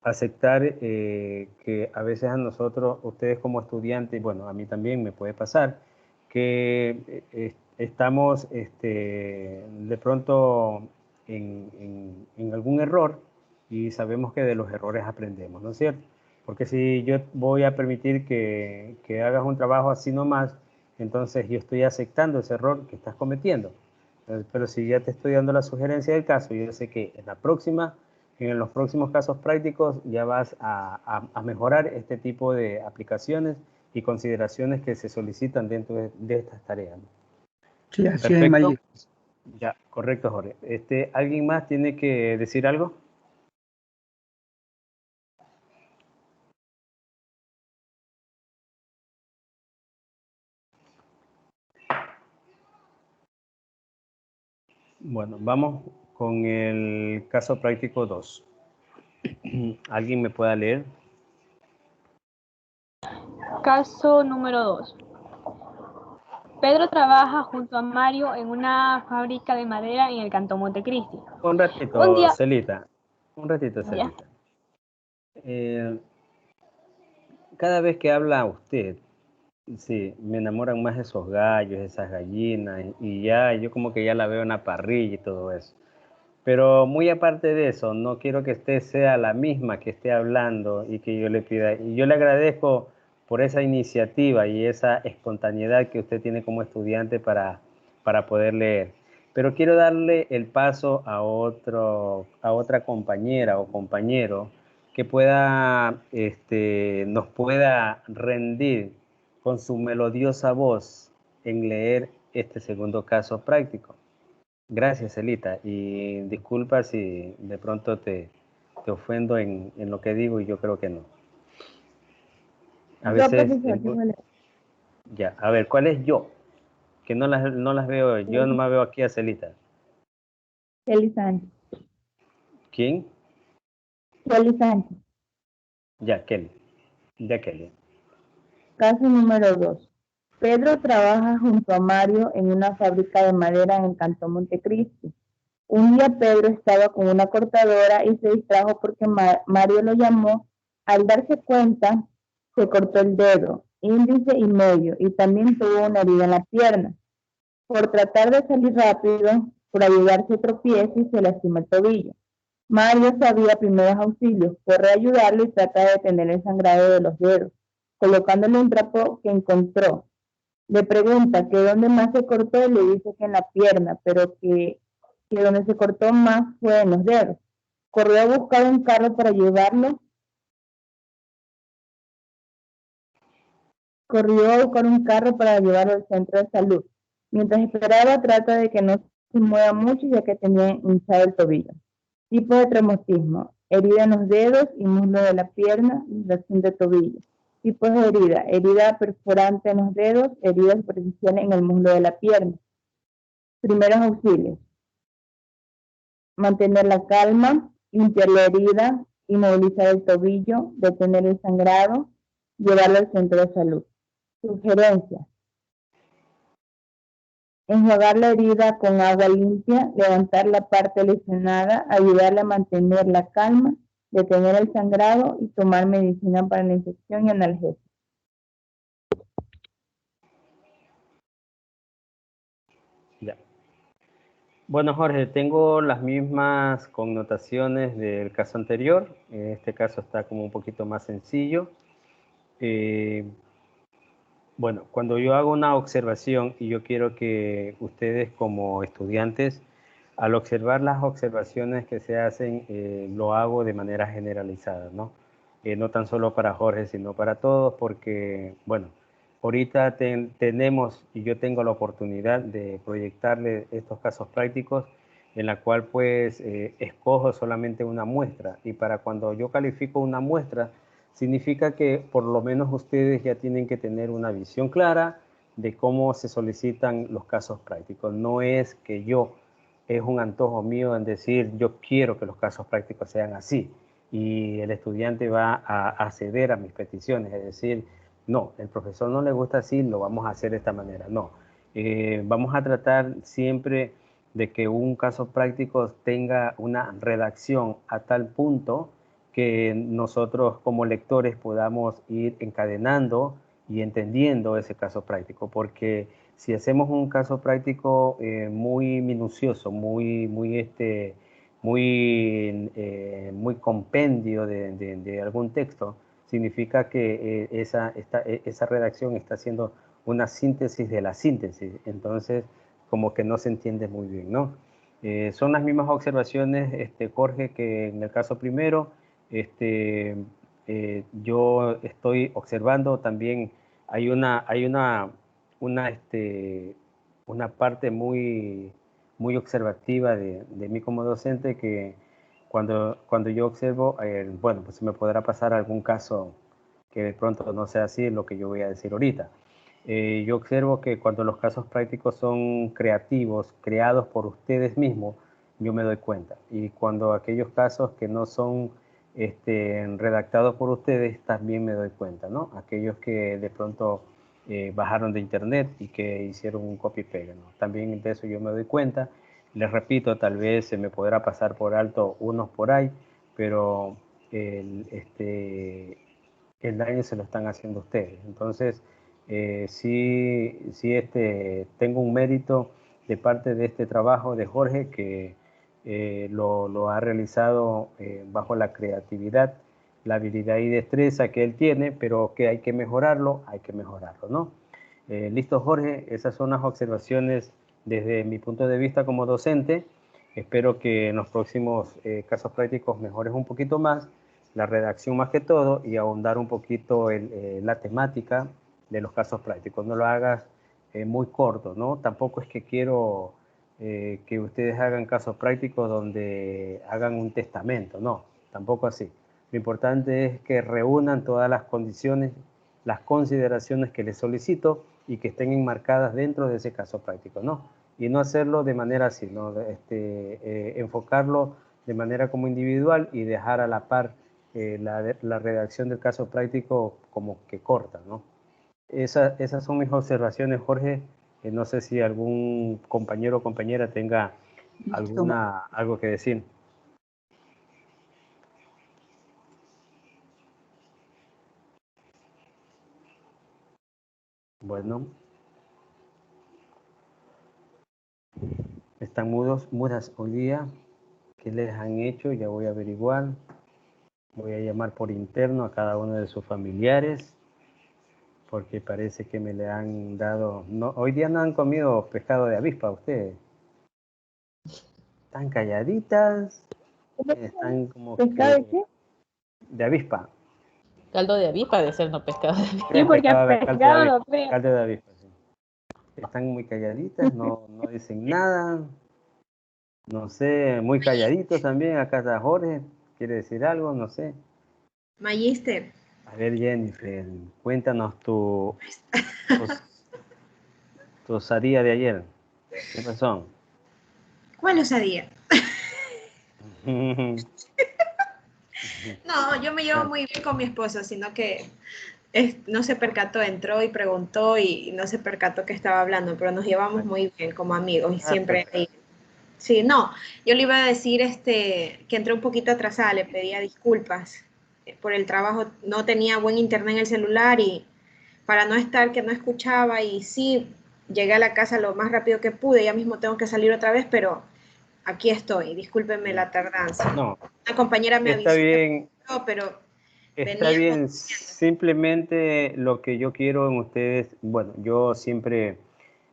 aceptar que a veces a nosotros, ustedes como estudiantes, bueno, a mí también me puede pasar, que estamos de pronto en algún error y sabemos que de los errores aprendemos, ¿no es cierto? Porque si yo voy a permitir que hagas un trabajo así nomás, entonces yo estoy aceptando ese error que estás cometiendo. Pero si ya te estoy dando la sugerencia del caso, yo sé que en los próximos casos prácticos ya vas a mejorar este tipo de aplicaciones y consideraciones que se solicitan dentro de estas tareas. Sí, así es, Perfecto. Magíster. Ya, correcto, Jorge. ¿Alguien más tiene que decir algo? Bueno, vamos con el caso práctico 2. ¿Alguien me pueda leer? Caso número 2. Pedro trabaja junto a Mario en una fábrica de madera en el Cantón Montecristi. Un Un ratito, día, Celita. Un ratito, ya, Celita. Cada vez que habla usted, sí, me enamoran más esos gallos, esas gallinas, y ya, yo como que ya la veo en la parrilla y todo eso. Pero muy aparte de eso, no quiero que usted sea la misma que esté hablando y que yo le pida. Y yo le agradezco por esa iniciativa y esa espontaneidad que usted tiene como estudiante para poder leer. Pero quiero darle el paso a otra compañera o compañero que nos pueda rendir con su melodiosa voz en leer este segundo caso práctico. Gracias, Celita. Y disculpa si de pronto te ofendo en lo que digo y yo creo que no. A veces, ya, a ver, ¿cuál es yo? Que no las veo, yo nomás veo aquí a Celita. Kelly Sánchez. ¿Quién? Kelly Sánchez. Ya, Kelly. Ya, Kelly. Caso número 2. Pedro trabaja junto a Mario en una fábrica de madera en el Cantón Montecristi. Un día Pedro estaba con una cortadora y se distrajo porque Mario lo llamó. Al darse cuenta, se cortó el dedo, índice y medio, y también tuvo una herida en la pierna. Por tratar de salir rápido, por ayudarse tropieza y se lastima el tobillo. Mario sabía primeros auxilios, corre a ayudarlo y trata de detener el sangrado de los dedos, colocándole un trapo que encontró. Le pregunta que dónde más se cortó y le dice que en la pierna, pero que donde se cortó más fue en los dedos. Corrió a buscar un carro para llevarlo. Corrió a buscar un carro para llevarlo al centro de salud. Mientras esperaba, trata de que no se mueva mucho ya que tenía hinchado el tobillo. Tipo de traumatismo: herida en los dedos y muslo de la pierna, lesión de tobillo. Tipos de herida: herida perforante en los dedos, herida superficial en el muslo de la pierna. Primeros auxilios: mantener la calma, limpiar la herida, inmovilizar el tobillo, detener el sangrado, llevarlo al centro de salud. Sugerencias: enjuagar la herida con agua limpia, levantar la parte lesionada, ayudarle a mantener la calma, detener el sangrado y tomar medicina para la infección y analgésico. Ya. Bueno, Jorge, tengo las mismas connotaciones del caso anterior. Este caso está como un poquito más sencillo. Bueno, cuando yo hago una observación y yo quiero que ustedes como estudiantes, al observar las observaciones que se hacen, lo hago de manera generalizada, ¿no? No tan solo para Jorge, sino para todos, porque, bueno, ahorita tenemos y yo tengo la oportunidad de proyectarle estos casos prácticos en la cual pues escojo solamente una muestra y para cuando yo califico una muestra, significa que por lo menos ustedes ya tienen que tener una visión clara de cómo se solicitan los casos prácticos. No es que es un antojo mío en decir yo quiero que los casos prácticos sean así y el estudiante va a acceder a mis peticiones, es decir, no, el profesor no le gusta así, lo vamos a hacer de esta manera, no. Vamos a tratar siempre de que un caso práctico tenga una redacción a tal punto que nosotros como lectores podamos ir encadenando y entendiendo ese caso práctico, porque si hacemos un caso práctico muy minucioso, muy compendio de algún texto, significa que esa redacción está haciendo una síntesis de la síntesis, entonces como que no se entiende muy bien, ¿no? Son las mismas observaciones, Jorge, que en el caso primero. Yo estoy observando también, hay una parte muy observativa de mí como docente, que cuando yo observo, bueno, pues se me podrá pasar algún caso que de pronto no sea así lo que yo voy a decir ahorita. Yo observo que cuando los casos prácticos son creativos, creados por ustedes mismos, yo me doy cuenta. Y cuando aquellos casos que no son redactados por ustedes, también me doy cuenta, ¿no? Aquellos que de pronto bajaron de internet y que hicieron un copy-pega, ¿no? También de eso yo me doy cuenta. Les repito, tal vez se me podrá pasar por alto unos por ahí, pero el daño se lo están haciendo ustedes. Entonces, sí tengo un mérito de parte de este trabajo de Jorge, que lo ha realizado bajo la creatividad, la habilidad y destreza que él tiene, pero que hay que mejorarlo, ¿no? Listo, Jorge, esas son las observaciones desde mi punto de vista como docente. Espero que en los próximos casos prácticos mejores un poquito más la redacción más que todo, y ahondar un poquito la temática de los casos prácticos. No lo hagas muy corto, ¿no? Tampoco es que quiero que ustedes hagan casos prácticos donde hagan un testamento, no, tampoco así. Lo importante es que reúnan todas las condiciones, las consideraciones que les solicito y que estén enmarcadas dentro de ese caso práctico, ¿no? Y no hacerlo de manera así, ¿no? Enfocarlo de manera como individual y dejar a la par la redacción del caso práctico como que corta, ¿no? Esas son mis observaciones, Jorge. No sé si algún compañero o compañera tenga algo que decir. Bueno. ¿Están mudas hoy día? ¿Qué les han hecho? Ya voy a averiguar. Voy a llamar por interno a cada uno de sus familiares, porque parece que me le han dado... No, hoy día no han comido pescado de avispa ustedes. Están calladitas. Están como ¿Pescado de qué? De avispa. Caldo de avispa de ser, no pescado de avispa. Sí, porque pescado lo creo. Caldo de avispa, sí. Están muy calladitas, no dicen nada. No sé, muy calladitos también. Acá está Jorge. ¿Quiere decir algo? No sé. Magíster. A ver, Jennifer, cuéntanos tu osadía de ayer. ¿Qué pasó? ¿Cuál osadía? No, yo me llevo muy bien con mi esposo, sino que no se percató, entró y preguntó y no se percató que estaba hablando, pero nos llevamos muy bien como amigos y siempre... Sí, no, yo le iba a decir que entré un poquito atrasada, le pedía disculpas por el trabajo, no tenía buen internet en el celular y para no estar que no escuchaba, y sí, llegué a la casa lo más rápido que pude, ya mismo tengo que salir otra vez, pero aquí estoy, discúlpenme la tardanza. No. Una compañera me avisó. Está bien. Pero está bien, simplemente lo que yo quiero en ustedes, bueno, yo siempre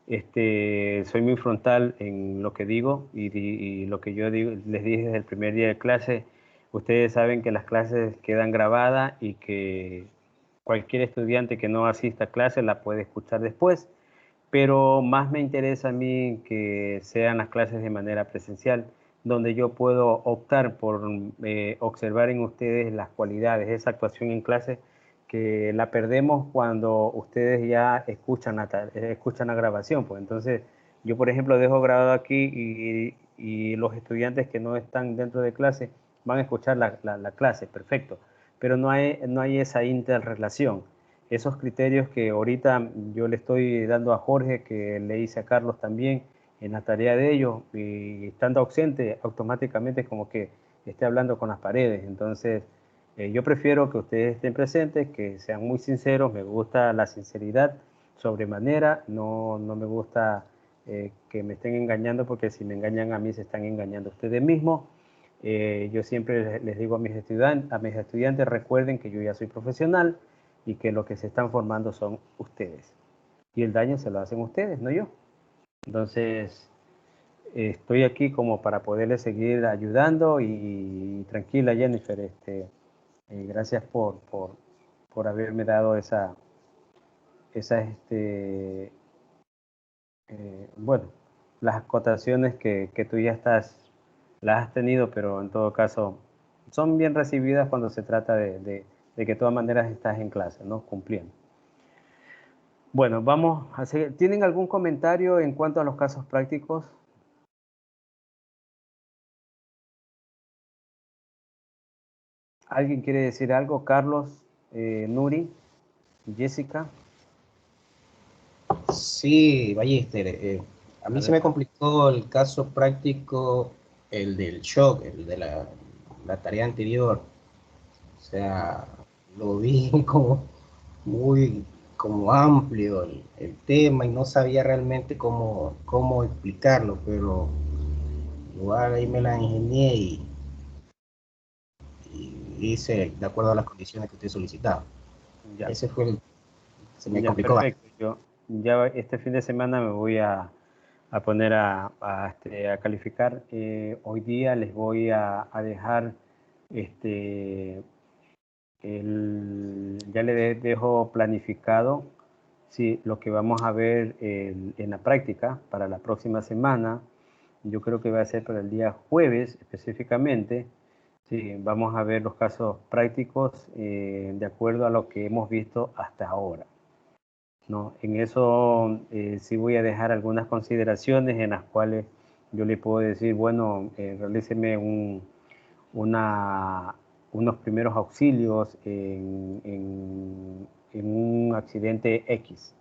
soy muy frontal en lo que digo y lo que yo digo, les dije desde el primer día de clase. Ustedes saben que las clases quedan grabadas y que cualquier estudiante que no asista a clase la puede escuchar después, pero más me interesa a mí que sean las clases de manera presencial. donde yo puedo optar por observar en ustedes las cualidades, esa actuación en clase que la perdemos cuando ustedes ya escuchan la grabación. Pues entonces, yo por ejemplo dejo grabado aquí y los estudiantes que no están dentro de clase van a escuchar la clase, perfecto. Pero no hay esa interrelación. Esos criterios que ahorita yo le estoy dando a Jorge, que le hice a Carlos también, en la tarea de ellos, y estando ausente, automáticamente como que esté hablando con las paredes. Entonces, yo prefiero que ustedes estén presentes, que sean muy sinceros. Me gusta la sinceridad sobremanera, no me gusta que me estén engañando, porque si me engañan a mí, se están engañando a ustedes mismos. Yo siempre les digo a mis estudiantes, recuerden que yo ya soy profesional y que lo que se están formando son ustedes. Y el daño se lo hacen ustedes, no yo. Entonces, estoy aquí como para poderles seguir ayudando y tranquila, Jennifer, gracias por haberme dado bueno, las acotaciones que tú ya las has tenido, pero en todo caso son bien recibidas cuando se trata de que de todas maneras estás en clase, ¿no? Cumpliendo. Bueno, vamos a seguir. ¿Tienen algún comentario en cuanto a los casos prácticos? ¿Alguien quiere decir algo? Carlos, Nuri, Jessica. Sí, Ballester, a mí se me complicó el caso práctico, el del shock, el de la tarea anterior. O sea, lo vi como muy como amplio el tema y no sabía realmente cómo explicarlo, pero igual ahí me la ingenié y hice de acuerdo a las condiciones que usted solicitaba. Ya. Ese fue se me Ya, complicó. perfecto. Yo ya este fin de semana me voy a poner a calificar. Hoy día les voy a dejar ya les dejo planificado, sí, lo que vamos a ver en la práctica para la próxima semana. Yo creo que va a ser para el día jueves específicamente. Sí, vamos a ver los casos prácticos de acuerdo a lo que hemos visto hasta ahora, ¿no? En eso sí voy a dejar algunas consideraciones en las cuales yo le puedo decir, bueno, realíceme unos primeros auxilios en un accidente X.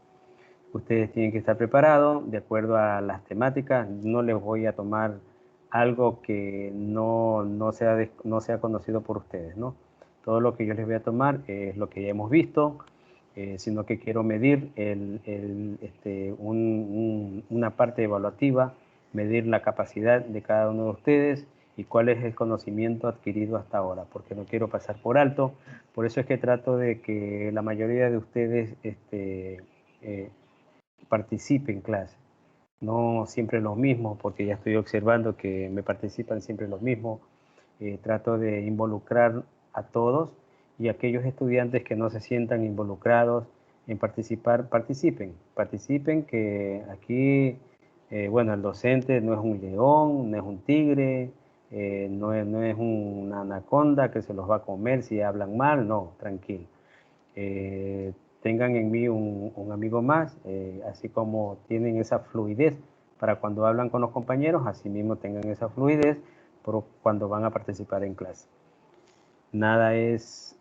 Ustedes tienen que estar preparados de acuerdo a las temáticas. No les voy a tomar algo que no sea conocido por ustedes, ¿no? Todo lo que yo les voy a tomar es lo que ya hemos visto, sino que quiero medir una parte evaluativa, medir la capacidad de cada uno de ustedes y cuál es el conocimiento adquirido hasta ahora, porque no quiero pasar por alto. Por eso es que trato de que la mayoría de ustedes participe en clase. No siempre los mismos, porque ya estoy observando que me participan siempre los mismos. Trato de involucrar a todos, y aquellos estudiantes que no se sientan involucrados en participar, participen, que aquí, bueno, el docente no es un león, no es un tigre, no es una anaconda que se los va a comer si hablan mal, no, tranquilo. Tengan en mí un amigo más, así como tienen esa fluidez para cuando hablan con los compañeros, así mismo tengan esa fluidez cuando van a participar en clase. Nada es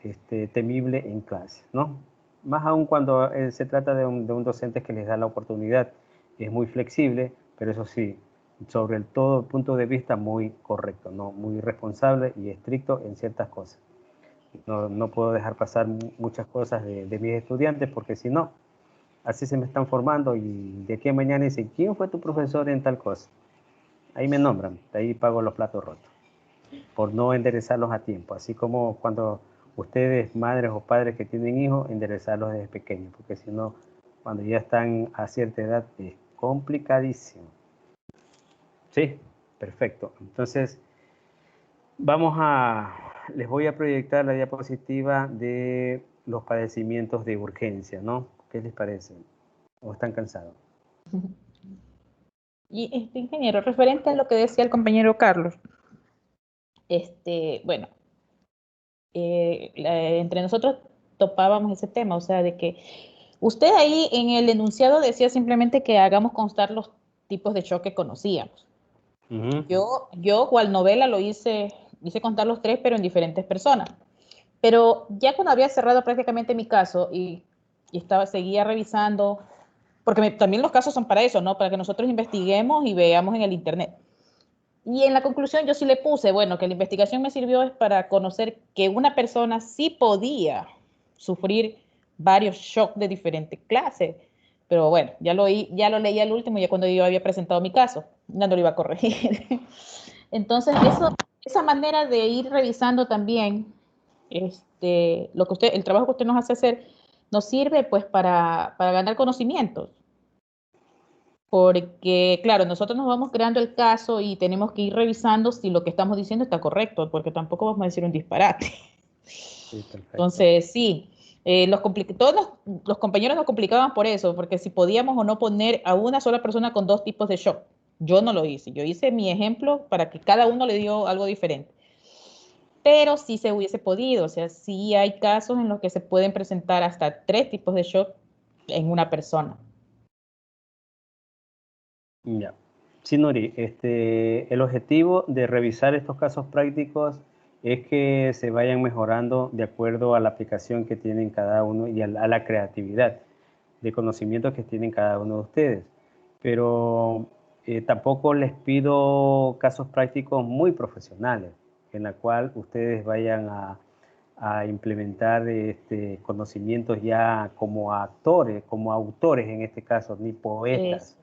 temible en clase, ¿no? Más aún cuando se trata de un docente que les da la oportunidad. Es muy flexible, pero eso sí, sobre todo punto de vista muy correcto, ¿no? Muy responsable y estricto en ciertas cosas. No puedo dejar pasar muchas cosas de mis estudiantes, porque si no, así se me están formando, y de aquí a mañana dicen, ¿quién fue tu profesor en tal cosa? Ahí me nombran, de ahí pago los platos rotos, por no enderezarlos a tiempo. Así como cuando ustedes, madres o padres que tienen hijos, enderezarlos desde pequeños, porque si no, cuando ya están a cierta edad, es complicadísimo. Sí, perfecto. Entonces, les voy a proyectar la diapositiva de los padecimientos de urgencia, ¿no? ¿Qué les parece? ¿O están cansados? Y ingeniero, referente a lo que decía el compañero Carlos, Bueno, entre nosotros topábamos ese tema, o sea, de que usted ahí en el enunciado decía simplemente que hagamos constar los tipos de shock que conocíamos. Yo cual novela lo hice contar los 3, pero en diferentes personas. Pero ya cuando había cerrado prácticamente mi caso y seguía revisando, porque también los casos son para eso, ¿no? Para que nosotros investiguemos y veamos en el internet. Y en la conclusión yo sí le puse, bueno, que la investigación me sirvió es para conocer que una persona sí podía sufrir varios shocks de diferentes clases. Pero bueno, ya lo leí al último, ya cuando yo había presentado mi caso, ya no lo iba a corregir. Entonces, esa manera de ir revisando también el trabajo que usted nos hace hacer, nos sirve pues para ganar conocimientos. Porque, claro, nosotros nos vamos creando el caso y tenemos que ir revisando si lo que estamos diciendo está correcto, porque tampoco vamos a decir un disparate. Sí, perfecto. Entonces, sí, todos los compañeros nos complicaban por eso, porque si podíamos o no poner a una sola persona con 2 tipos de shock. Yo no lo hice, yo hice mi ejemplo para que cada uno le dio algo diferente. Pero sí se hubiese podido, o sea, sí hay casos en los que se pueden presentar hasta 3 tipos de shock en una persona. Ya. Sí, Nori, el objetivo de revisar estos casos prácticos es que se vayan mejorando de acuerdo a la aplicación que tienen cada uno y a la creatividad de conocimientos que tienen cada uno de ustedes. Pero tampoco les pido casos prácticos muy profesionales, en la cual ustedes vayan a implementar conocimientos ya como actores, como autores en este caso, ni poetas.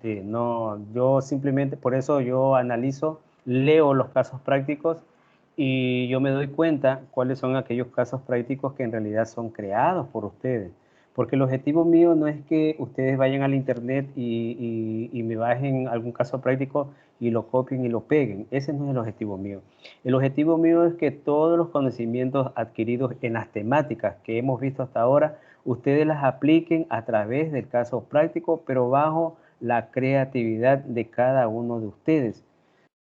Sí, no, yo simplemente, por eso yo analizo, leo los casos prácticos y yo me doy cuenta cuáles son aquellos casos prácticos que en realidad son creados por ustedes. Porque el objetivo mío no es que ustedes vayan al internet y me bajen algún caso práctico y lo copien y lo peguen. Ese no es el objetivo mío. El objetivo mío es que todos los conocimientos adquiridos en las temáticas que hemos visto hasta ahora, ustedes las apliquen a través del caso práctico, pero bajo la creatividad de cada uno de ustedes.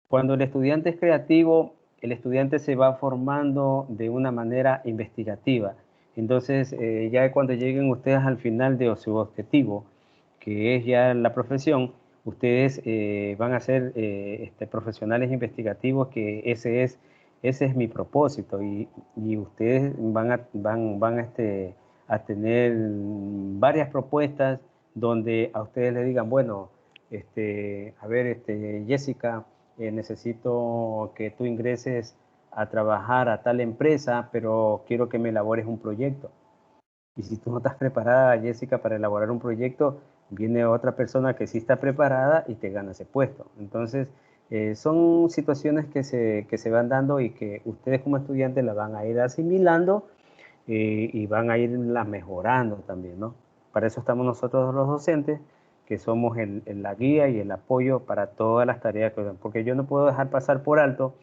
Cuando el estudiante es creativo, el estudiante se va formando de una manera investigativa. Entonces, ya cuando lleguen ustedes al final de su objetivo, que es ya la profesión, ustedes van a ser profesionales investigativos, que ese es mi propósito y ustedes a tener varias propuestas donde a ustedes les digan, bueno, a ver, Jessica, necesito que tú ingreses a trabajar a tal empresa, pero quiero que me elabores un proyecto. Y si tú no estás preparada, Jessica, para elaborar un proyecto, viene otra persona que sí está preparada y te gana ese puesto. Entonces, son situaciones que se van dando y que ustedes como estudiantes las van a ir asimilando y van a irlas mejorando también, ¿no? Para eso estamos nosotros los docentes, que somos la guía y el apoyo para todas las tareas que dan, porque yo no puedo dejar pasar por alto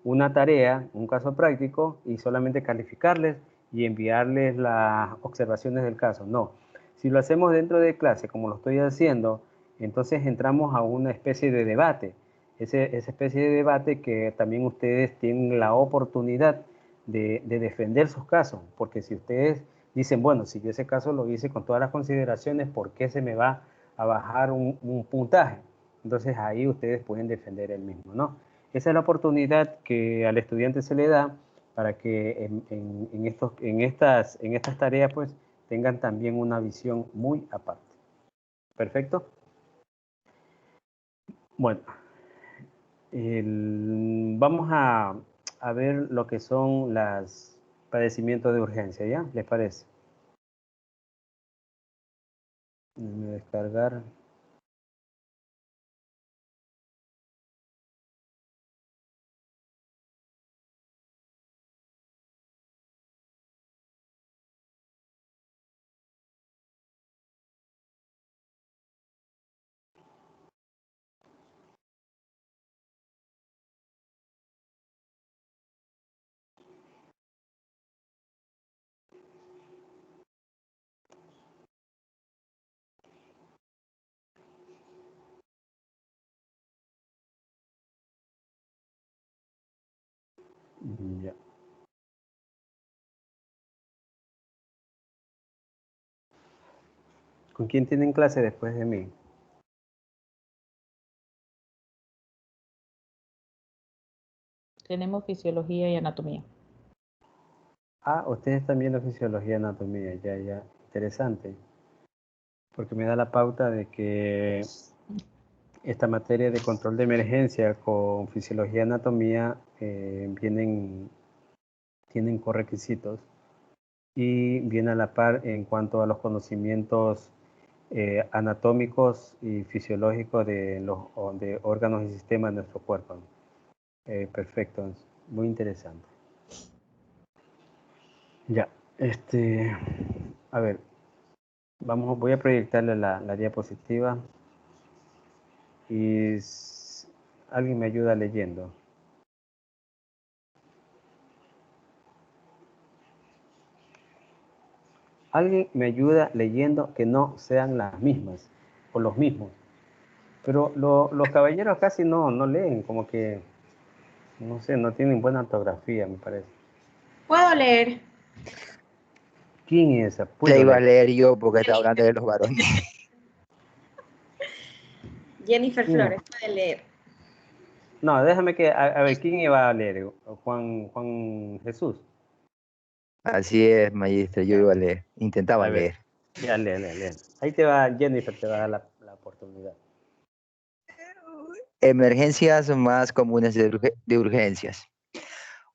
una tarea, un caso práctico, y solamente calificarles y enviarles las observaciones del caso. No, si lo hacemos dentro de clase, como lo estoy haciendo, entonces entramos a una especie de debate, esa especie de debate que también ustedes tienen la oportunidad de defender sus casos, porque si ustedes dicen, bueno, si yo ese caso lo hice con todas las consideraciones, ¿por qué se me va a bajar un puntaje? Entonces ahí ustedes pueden defender el mismo, ¿no? Esa es la oportunidad que al estudiante se le da para que en estas tareas pues tengan también una visión muy aparte. ¿Perfecto? Bueno, vamos a ver lo que son los padecimientos de urgencia, ¿ya? ¿Les parece? Déjenme descargar. Ya. ¿Con quién tienen clase después de mí? Tenemos fisiología y anatomía. Ah, ustedes están viendo fisiología y anatomía, ya, ya. Interesante. Porque me da la pauta de que esta materia de control de emergencia con fisiología y anatomía tienen correquisitos y viene a la par en cuanto a los conocimientos anatómicos y fisiológicos de órganos y sistemas de nuestro cuerpo. Perfecto, muy interesante. Ya, a ver, voy a proyectarle la diapositiva y alguien me ayuda leyendo. Alguien me ayuda leyendo que no sean las mismas o los mismos. Pero los caballeros casi no leen, como que, no sé, no tienen buena ortografía, me parece. ¿Puedo leer? ¿Quién es esa? Ya iba a leer yo porque estaba hablando de los varones. Jennifer ¿Quién? Flores, puede leer. No, déjame que, a ver, ¿quién iba a leer? Juan Jesús. Así es, maestra, yo iba a leer, intentaba A ver, leer. ya lee. Ahí te va, Jennifer te va a dar la oportunidad. Emergencias más comunes de urgencias.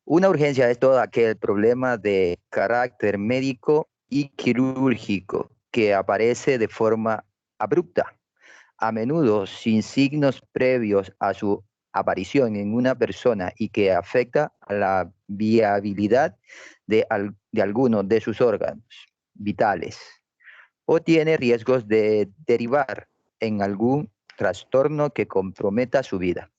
Una urgencia es todo aquel problema de carácter médico y quirúrgico que aparece de forma abrupta, a menudo sin signos previos a su aparición en una persona y que afecta a la viabilidad de alguno de sus órganos vitales o tiene riesgos de derivar en algún trastorno que comprometa su vida.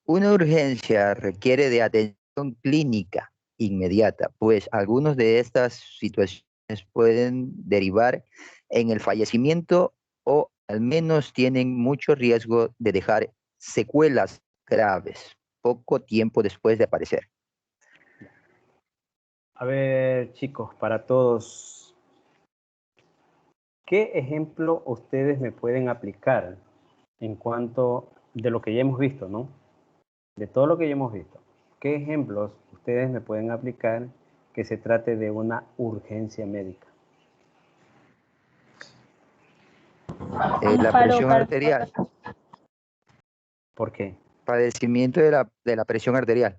Una urgencia requiere de atención clínica inmediata, pues algunas de estas situaciones pueden derivar en el fallecimiento o al menos tienen mucho riesgo de dejar secuelas graves poco tiempo después de aparecer. A ver, chicos, para todos, ¿qué ejemplo ustedes me pueden aplicar en cuanto de lo que ya hemos visto, ¿no? De todo lo que ya hemos visto. ¿Qué ejemplos ustedes me pueden aplicar que se trate de una urgencia médica? La presión arterial, ¿Por qué? padecimiento de la presión arterial.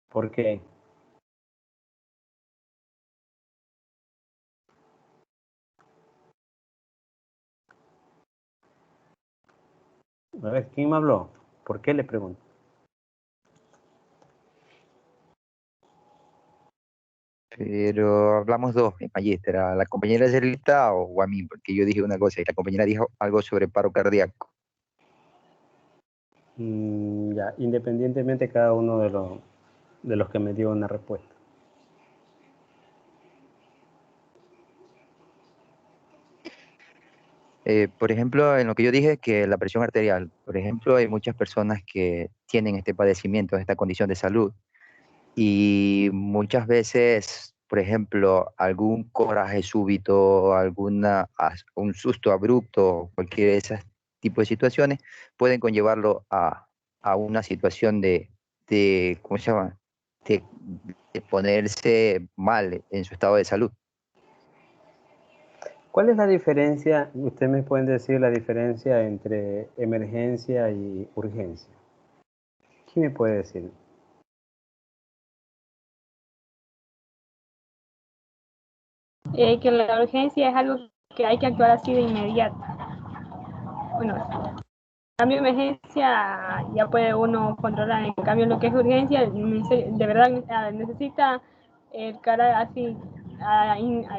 ¿Por qué? A ver, ¿quién me habló? ¿Por qué le pregunto? Pero hablamos dos, magíster, a la compañera Celita o a mí, porque yo dije una cosa y la compañera dijo algo sobre paro cardíaco. Ya, independientemente cada uno de los que me dio una respuesta. Por ejemplo, en lo que yo dije, que la presión arterial, por ejemplo, hay muchas personas que tienen este padecimiento, esta condición de salud, y muchas veces, por ejemplo, algún coraje súbito, un susto abrupto, cualquier de esos tipos de situaciones, pueden conllevarlo a una situación de ¿cómo se llama? De, de ponerse mal en su estado de salud. ¿Cuál es la diferencia? Ustedes me pueden decir la diferencia entre emergencia y urgencia. ¿Quién me puede decir? Que la urgencia es algo que hay que actuar así de inmediato. Bueno, en cambio emergencia ya puede uno controlar. En cambio lo que es urgencia, de verdad necesita el cara así,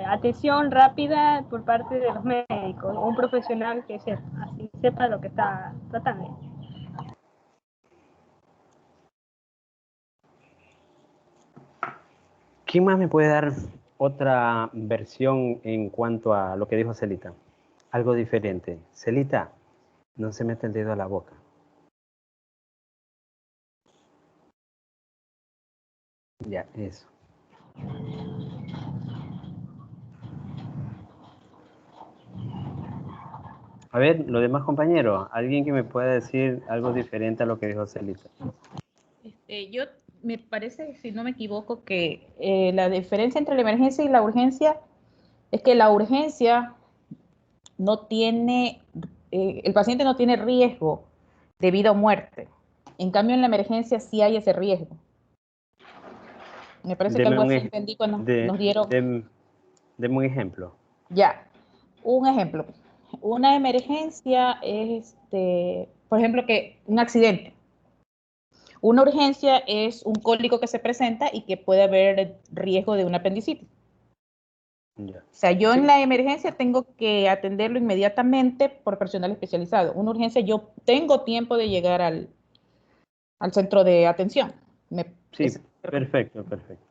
atención rápida por parte de los médicos, un profesional que sepa lo que está tratando. ¿Quién más me puede dar otra versión en cuanto a lo que dijo Celita? Algo diferente. Celita, no se mete el dedo a la boca. Ya, eso. A ver, los demás compañeros, ¿alguien que me pueda decir algo diferente a lo que dijo Celita? Yo me parece, si no me equivoco, que la diferencia entre la emergencia y la urgencia es que la urgencia no tiene, el paciente no tiene riesgo de vida o muerte. En cambio, en la emergencia sí hay ese riesgo. Me parece que Deme algo un, así entendí cuando nos dieron. deme un ejemplo. Ya, un ejemplo. Una emergencia es, por ejemplo, que un accidente. Una urgencia es un cólico que se presenta y que puede haber riesgo de una apendicitis. Ya. O sea, yo Sí. en la emergencia tengo que atenderlo inmediatamente por personal especializado. Una urgencia yo tengo tiempo de llegar al centro de atención. Sí, perfecto, perfecto.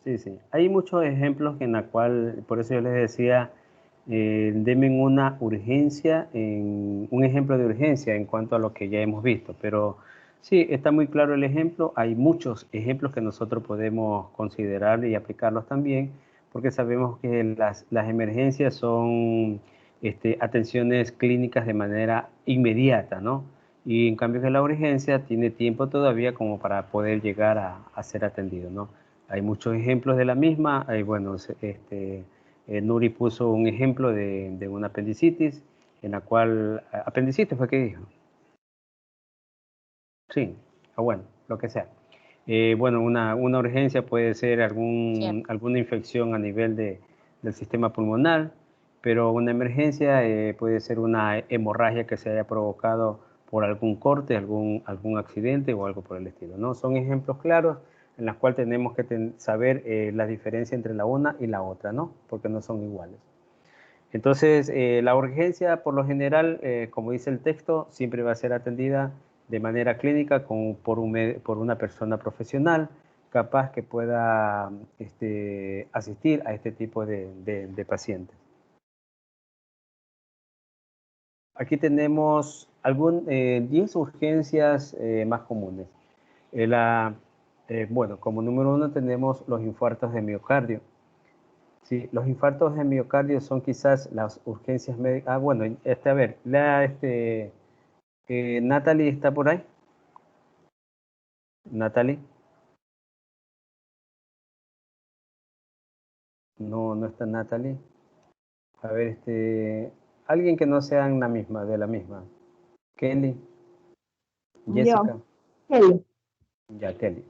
Sí, sí. Hay muchos ejemplos en la cual, por eso yo les decía, denme una urgencia, un ejemplo de urgencia en cuanto a lo que ya hemos visto. Pero sí, está muy claro el ejemplo. Hay muchos ejemplos que nosotros podemos considerar y aplicarlos también, porque sabemos que las emergencias son atenciones clínicas de manera inmediata, ¿no? Y en cambio que la urgencia tiene tiempo todavía como para poder llegar a ser atendido, ¿no? Hay muchos ejemplos de la misma. Bueno, Nuri puso un ejemplo de una apendicitis, en la cual, apendicitis fue que dijo. Sí, bueno, lo que sea. Bueno, una urgencia puede ser alguna infección a nivel del sistema pulmonar, pero una emergencia puede ser una hemorragia que se haya provocado por algún corte, algún accidente o algo por el estilo, ¿no? Son ejemplos claros en los cuales tenemos que saber la diferencia entre la una y la otra, ¿no? Porque no son iguales. Entonces, la urgencia, por lo general, como dice el texto, siempre va a ser atendida de manera clínica por una persona profesional capaz que pueda asistir a este tipo de pacientes. Aquí tenemos 10 urgencias más comunes. Bueno, como número 1 tenemos los infartos de miocardio. Sí, los infartos de miocardio son quizás las urgencias médicas. Bueno, a ver, Natalie está por ahí. Natalie. No, no está Natalie. A ver, alguien que no sea de la misma. Kelly. Jessica. Yo, Kelly. Ya, Kelly.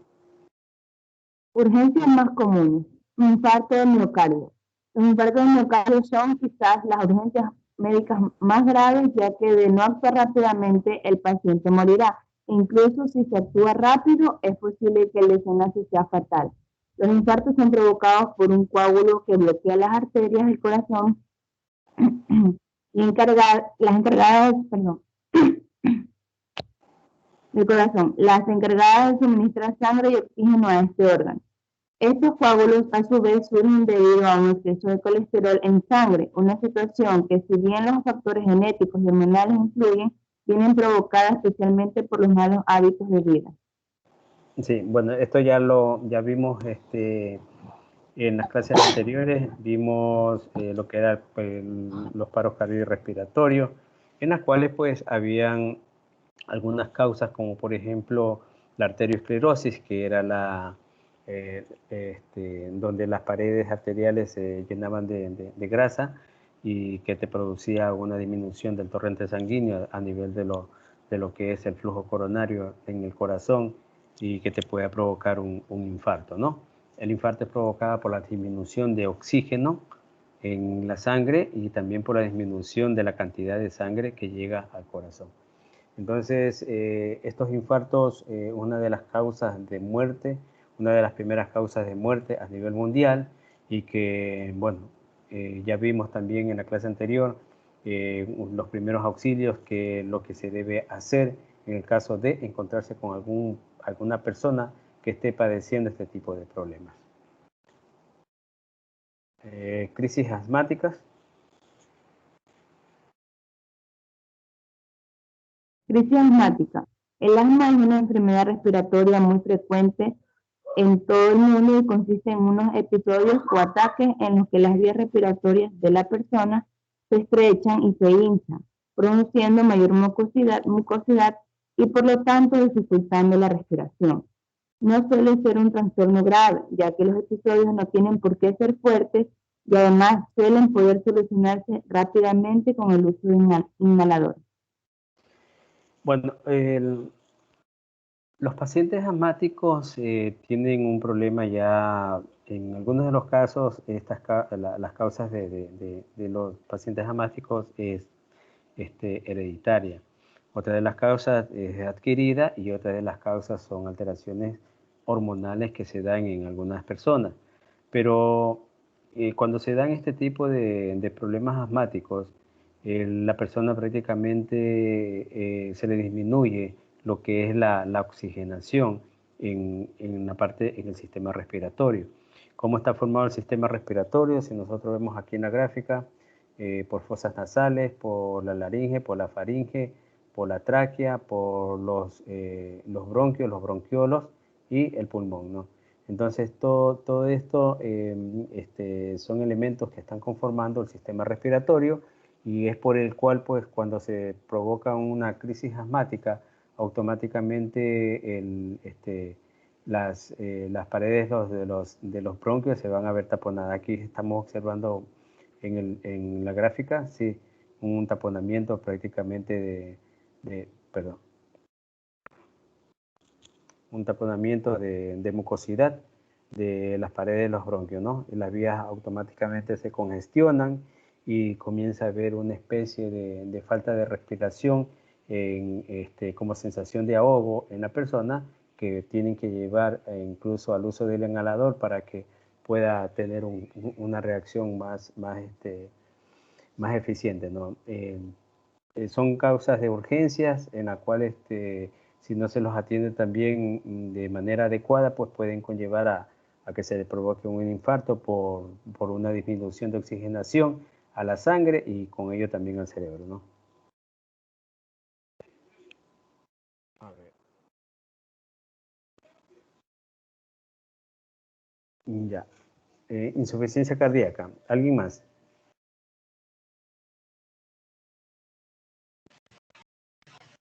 Urgencias más comunes. Infarto de miocardio. Los infartos de miocardio son quizás las urgencias médicas más graves, ya que de no actuar rápidamente el paciente morirá. Incluso si se actúa rápido, es posible que el desenlace sea fatal. Los infartos son provocados por un coágulo que bloquea las arterias del corazón y las encargadas de suministrar sangre y oxígeno a este órgano. Estos coágulos a su vez surgen debido a un exceso de colesterol en sangre, una situación que si bien los factores genéticos y hormonales influyen, vienen provocadas especialmente por los malos hábitos de vida. Sí, bueno, esto ya vimos en las clases anteriores, vimos lo que eran los paros cardiorrespiratorios, en las cuales pues habían algunas causas como por ejemplo la arteriosclerosis, que era donde las paredes arteriales se llenaban de grasa y que te producía una disminución del torrente sanguíneo a nivel de lo que es el flujo coronario en el corazón y que te puede provocar un infarto, ¿no? El infarto es provocado por la disminución de oxígeno en la sangre y también por la disminución de la cantidad de sangre que llega al corazón. Entonces, estos infartos, una de las causas de muerte, una de las primeras causas de muerte a nivel mundial y que, bueno, ya vimos también en la clase anterior los primeros auxilios, que lo que se debe hacer en el caso de encontrarse con alguna persona que esté padeciendo este tipo de problemas. Crisis asmáticas. Crisis asmática. El asma es una enfermedad respiratoria muy frecuente en todo el mundo y consiste en unos episodios o ataques en los que las vías respiratorias de la persona se estrechan y se hinchan, produciendo mayor mucosidad y por lo tanto dificultando la respiración. No suele ser un trastorno grave, ya que los episodios no tienen por qué ser fuertes y además suelen poder solucionarse rápidamente con el uso de inhaladores. Bueno, los pacientes asmáticos tienen un problema ya, en algunos de los casos, las causas de los pacientes asmáticos es hereditaria. Otra de las causas es adquirida y otra de las causas son alteraciones hormonales que se dan en algunas personas. Pero cuando se dan este tipo de problemas asmáticos, la persona prácticamente se le disminuye lo que es la oxigenación en el sistema respiratorio. ¿Cómo está formado el sistema respiratorio? Si nosotros vemos aquí en la gráfica, por fosas nasales, por la laringe, por la faringe, por la tráquea, por los bronquios, los bronquiolos y el pulmón, ¿no? Entonces, todo esto son elementos que están conformando el sistema respiratorio y es por el cual, pues, cuando se provoca una crisis asmática, automáticamente las paredes de los bronquios se van a ver taponadas. Aquí estamos observando en la gráfica, sí, un taponamiento prácticamente un taponamiento de mucosidad de las paredes de los bronquios, ¿no? Y las vías automáticamente se congestionan y comienza a haber una especie de falta de respiración como sensación de ahogo en la persona, que tienen que llevar incluso al uso del inhalador para que pueda tener una reacción más eficiente, ¿no? Son causas de urgencias en las cuales si no se los atiende también de manera adecuada, pues pueden conllevar a que se le provoque un infarto por una disminución de oxigenación a la sangre y con ello también al cerebro, ¿no? A ver. Ya. Insuficiencia cardíaca. ¿Alguien más?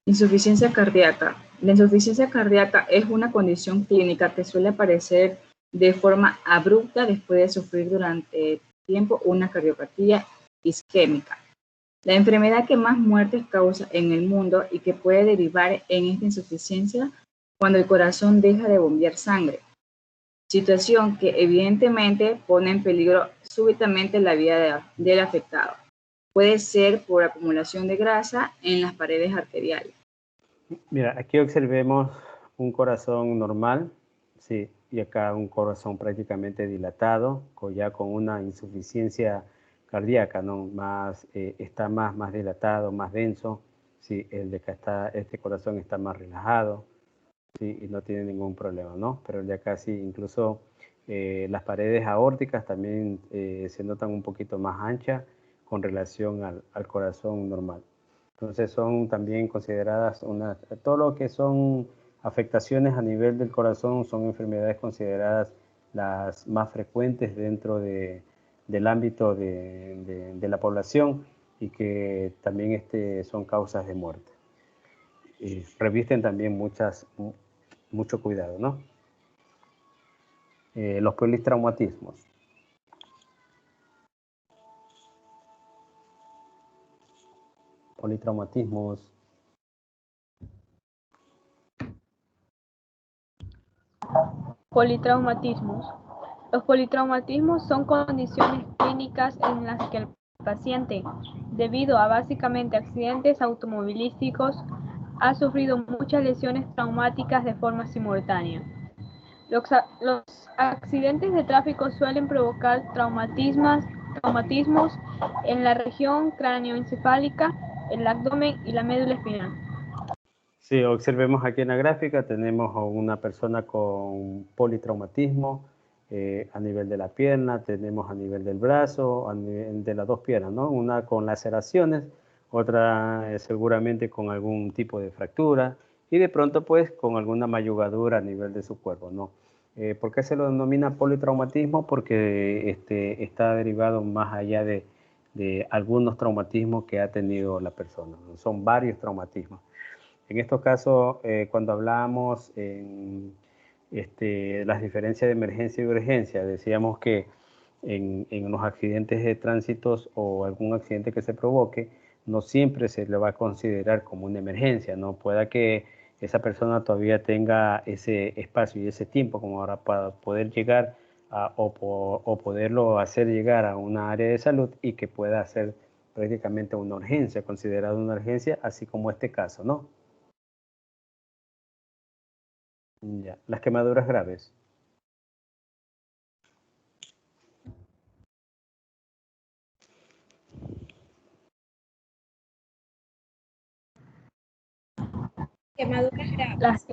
Insuficiencia cardíaca. La insuficiencia cardíaca es una condición clínica que suele aparecer de forma abrupta después de sufrir durante tiempo una cardiopatía isquémica. La enfermedad que más muertes causa en el mundo y que puede derivar en esta insuficiencia cuando el corazón deja de bombear sangre. Situación que evidentemente pone en peligro súbitamente la vida del afectado. Puede ser por acumulación de grasa en las paredes arteriales. Mira, aquí observemos un corazón normal, sí, y acá un corazón prácticamente dilatado, ya con una insuficiencia cardíaca, ¿no? Está más dilatado, más denso, sí, el de acá este corazón está más relajado, sí, y no tiene ningún problema, ¿no? Pero el de acá sí, incluso las paredes aórticas también se notan un poquito más anchas con relación al corazón normal. Entonces son también consideradas todo lo que son afectaciones a nivel del corazón son enfermedades consideradas las más frecuentes dentro del ámbito de la población y que también son causas de muerte. Revisten también mucho cuidado, ¿no? Los politraumatismos. Politraumatismos. Politraumatismos. Los politraumatismos son condiciones clínicas en las que el paciente, debido a básicamente accidentes automovilísticos, ha sufrido muchas lesiones traumáticas de forma simultánea. Los accidentes de tráfico suelen provocar traumatismos en la región cráneoencefálica, el abdomen y la médula espinal. Sí, observemos aquí en la gráfica, tenemos a una persona con politraumatismo a nivel de la pierna, tenemos a nivel del brazo, a nivel de las dos piernas, ¿no? Una con laceraciones, otra seguramente con algún tipo de fractura y de pronto pues con alguna mayugadura a nivel de su cuerpo, ¿no? ¿Por qué se lo denomina politraumatismo? Porque está derivado más allá de algunos traumatismos que ha tenido la persona, ¿no? Son varios traumatismos. En estos casos, cuando hablamos en las diferencias de emergencia y urgencia, decíamos que en los accidentes de tránsito o algún accidente que se provoque, no siempre se le va a considerar como una emergencia, ¿no? Pueda que esa persona todavía tenga ese espacio y ese tiempo como ahora para poder llegar o poderlo hacer llegar a una área de salud y que pueda ser prácticamente una urgencia, considerada una urgencia, así como este caso, ¿no? Ya. Las quemaduras graves. Quemaduras graves. Las,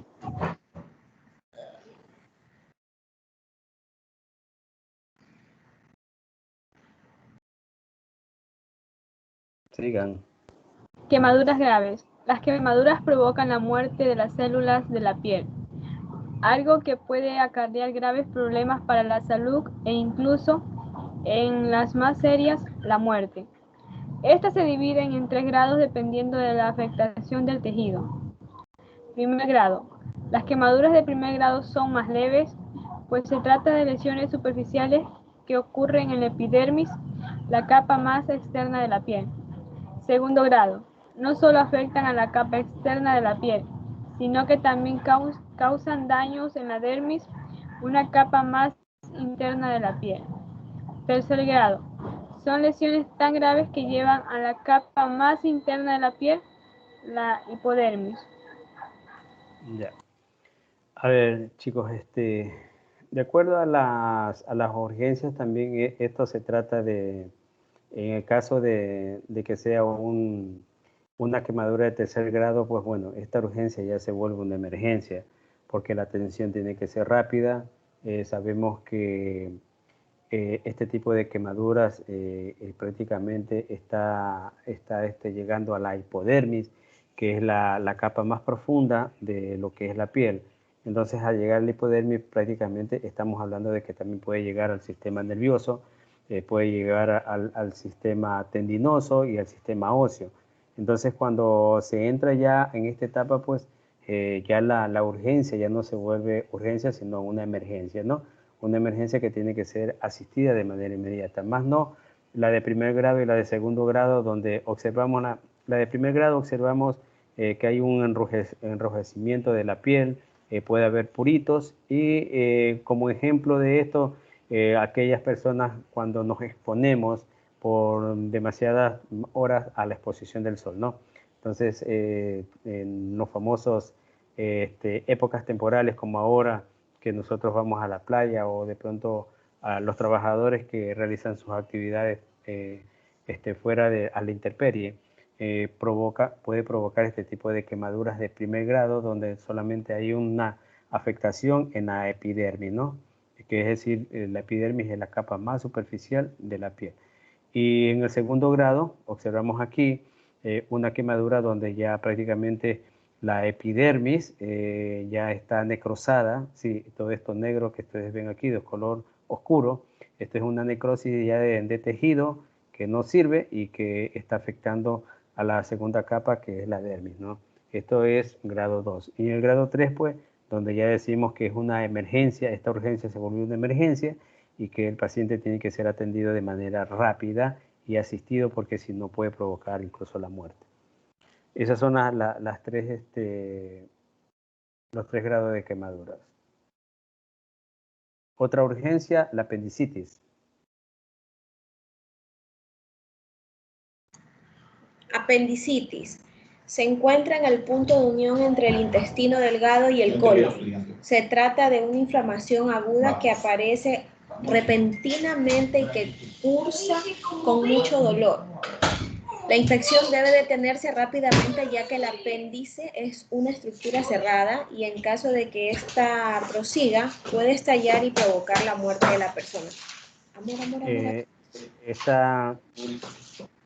Sigan. quemaduras graves. Las quemaduras provocan la muerte de las células de la piel, algo que puede acarrear graves problemas para la salud e incluso, en las más serias, la muerte. Estas se dividen en 3 grados dependiendo de la afectación del tejido. Primer grado. Las quemaduras de primer grado son más leves, pues se trata de lesiones superficiales que ocurren en la epidermis, la capa más externa de la piel. Segundo grado. No solo afectan a la capa externa de la piel, sino que también causan daños en la dermis, una capa más interna de la piel. Tercer grado. Son lesiones tan graves que llevan a la capa más interna de la piel, la hipodermis. Ya. A ver, chicos, de acuerdo a las urgencias también esto se trata de, en el caso de que sea una quemadura de tercer grado, pues bueno, esta urgencia ya se vuelve una emergencia, porque la atención tiene que ser rápida. Sabemos que este tipo de quemaduras prácticamente está llegando a la hipodermis, que es la capa más profunda de lo que es la piel. Entonces, al llegar a la hipodermis, prácticamente estamos hablando de que también puede llegar al sistema nervioso, puede llegar al sistema tendinoso y al sistema óseo. Entonces, cuando se entra ya en esta etapa, pues ya la urgencia ya no se vuelve urgencia, sino una emergencia, ¿no? Una emergencia que tiene que ser asistida de manera inmediata, más no la de primer grado y la de segundo grado, donde observamos la de primer grado, observamos que hay un enrojecimiento de la piel, puede haber puritos y como ejemplo de esto, aquellas personas cuando nos exponemos por demasiadas horas a la exposición del sol, ¿no? Entonces, en los famosos épocas temporales como ahora, que nosotros vamos a la playa o de pronto a los trabajadores que realizan sus actividades fuera a la intemperie, puede provocar este tipo de quemaduras de primer grado donde solamente hay una afectación en la epidermis, ¿no? Que es decir, la epidermis es la capa más superficial de la piel. Y en el segundo grado observamos aquí una quemadura donde ya prácticamente la epidermis ya está necrosada, sí, todo esto negro que ustedes ven aquí de color oscuro, esto es una necrosis ya de tejido que no sirve y que está afectando a la segunda capa que es la dermis, ¿no? Esto es grado 2. Y en el grado 3, pues, donde ya decimos que es una emergencia, esta urgencia se volvió una emergencia y que el paciente tiene que ser atendido de manera rápida y asistido porque si no puede provocar incluso la muerte. Esas son las tres, los 3 grados de quemaduras. Otra urgencia, la apendicitis. Apendicitis. Se encuentra en el punto de unión entre el intestino delgado y el colon. Se trata de una inflamación aguda que aparece repentinamente y que cursa con mucho dolor. La infección debe detenerse rápidamente ya que el apéndice es una estructura cerrada y en caso de que ésta prosiga puede estallar y provocar la muerte de la persona.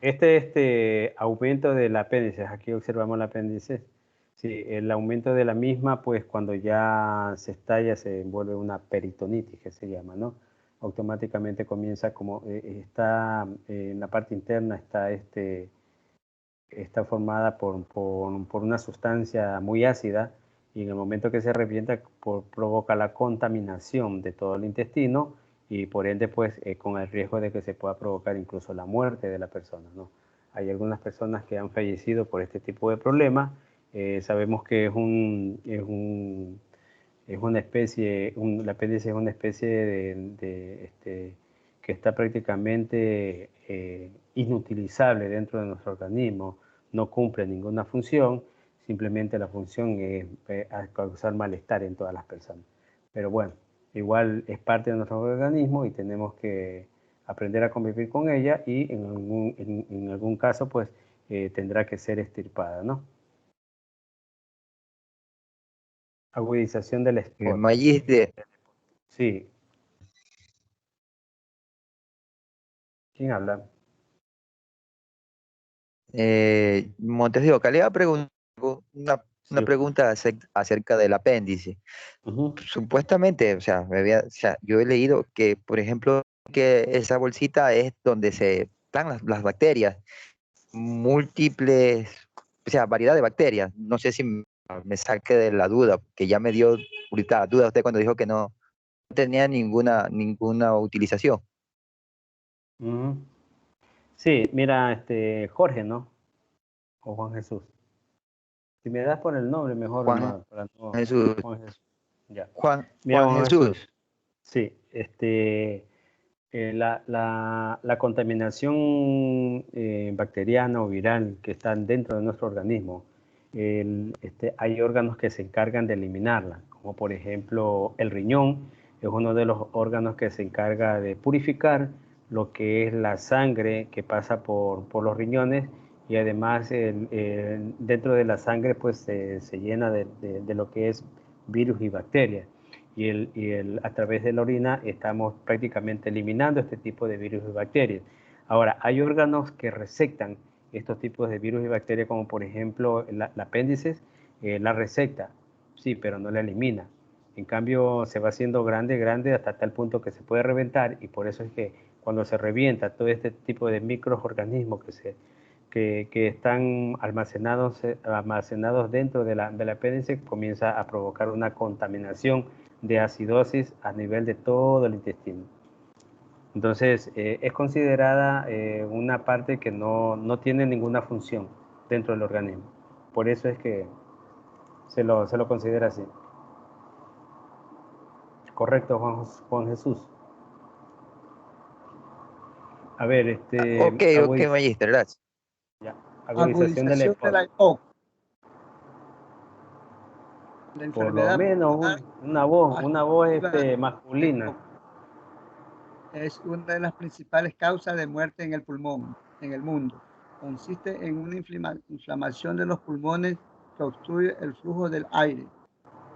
Este aumento del apéndice, aquí observamos el apéndice, Sí, el aumento de la misma, pues cuando ya se estalla, se vuelve una peritonitis, que se llama, ¿no? Automáticamente comienza como está en la parte interna, está formada por una sustancia muy ácida y en el momento que se revienta provoca la contaminación de todo el intestino y por ende pues con el riesgo de que se pueda provocar incluso la muerte de la persona, ¿no? Hay algunas personas que han fallecido por este tipo de problemas. Sabemos que es una especie, el apéndice es una especie que está prácticamente inutilizable dentro de nuestro organismo, no cumple ninguna función, simplemente la función es causar malestar en todas las personas. Pero bueno, igual es parte de nuestro organismo y tenemos que aprender a convivir con ella y en algún caso pues tendrá que ser extirpada, ¿no? Agudización del spot. Magíster, Sí. ¿Quién habla? Montes de Oca, le iba a preguntar una Sí. pregunta acerca del apéndice. Ujú. Supuestamente, o sea, yo he leído que, por ejemplo, que esa bolsita es donde se están las bacterias, múltiples, o sea, variedad de bacterias. No sé si me saque de la duda, que ya me dio ahorita duda usted cuando dijo que no tenía ninguna utilización. Ujú. Sí, mira, Jorge, ¿no? O Juan Jesús. Si me das por el nombre, mejor Juan para no. Jesús, Juan Jesús. Ya. Mira, Juan Juan Jesús. Jesús. Sí, la contaminación bacteriana o viral que están dentro de nuestro organismo, hay órganos que se encargan de eliminarla, como por ejemplo el riñón, es uno de los órganos que se encarga de purificar lo que es la sangre que pasa por los riñones y además dentro de la sangre pues se llena de lo que es virus y bacterias a través de la orina estamos prácticamente eliminando este tipo de virus y bacterias. Ahora, hay órganos que resectan estos tipos de virus y bacterias, como por ejemplo el apéndice, la resecta, sí, pero no la elimina. En cambio, se va haciendo grande, grande hasta tal punto que se puede reventar y por eso es que cuando se revienta todo este tipo de microorganismos que están almacenados dentro del apéndice, comienza a provocar una contaminación de acidosis a nivel de todo el intestino. Entonces, es considerada una parte que no tiene ninguna función dentro del organismo. Por eso es que se lo considera así. Correcto, Juan Jesús. A ver, Ok, Magíster, gracias. ya, agudización del Agudización de la EPOC. EPOC. La Por lo enfermedad menos una voz masculina. es una de las principales causas de muerte en el pulmón, en el mundo. Consiste en una inflamación de los pulmones que obstruye el flujo del aire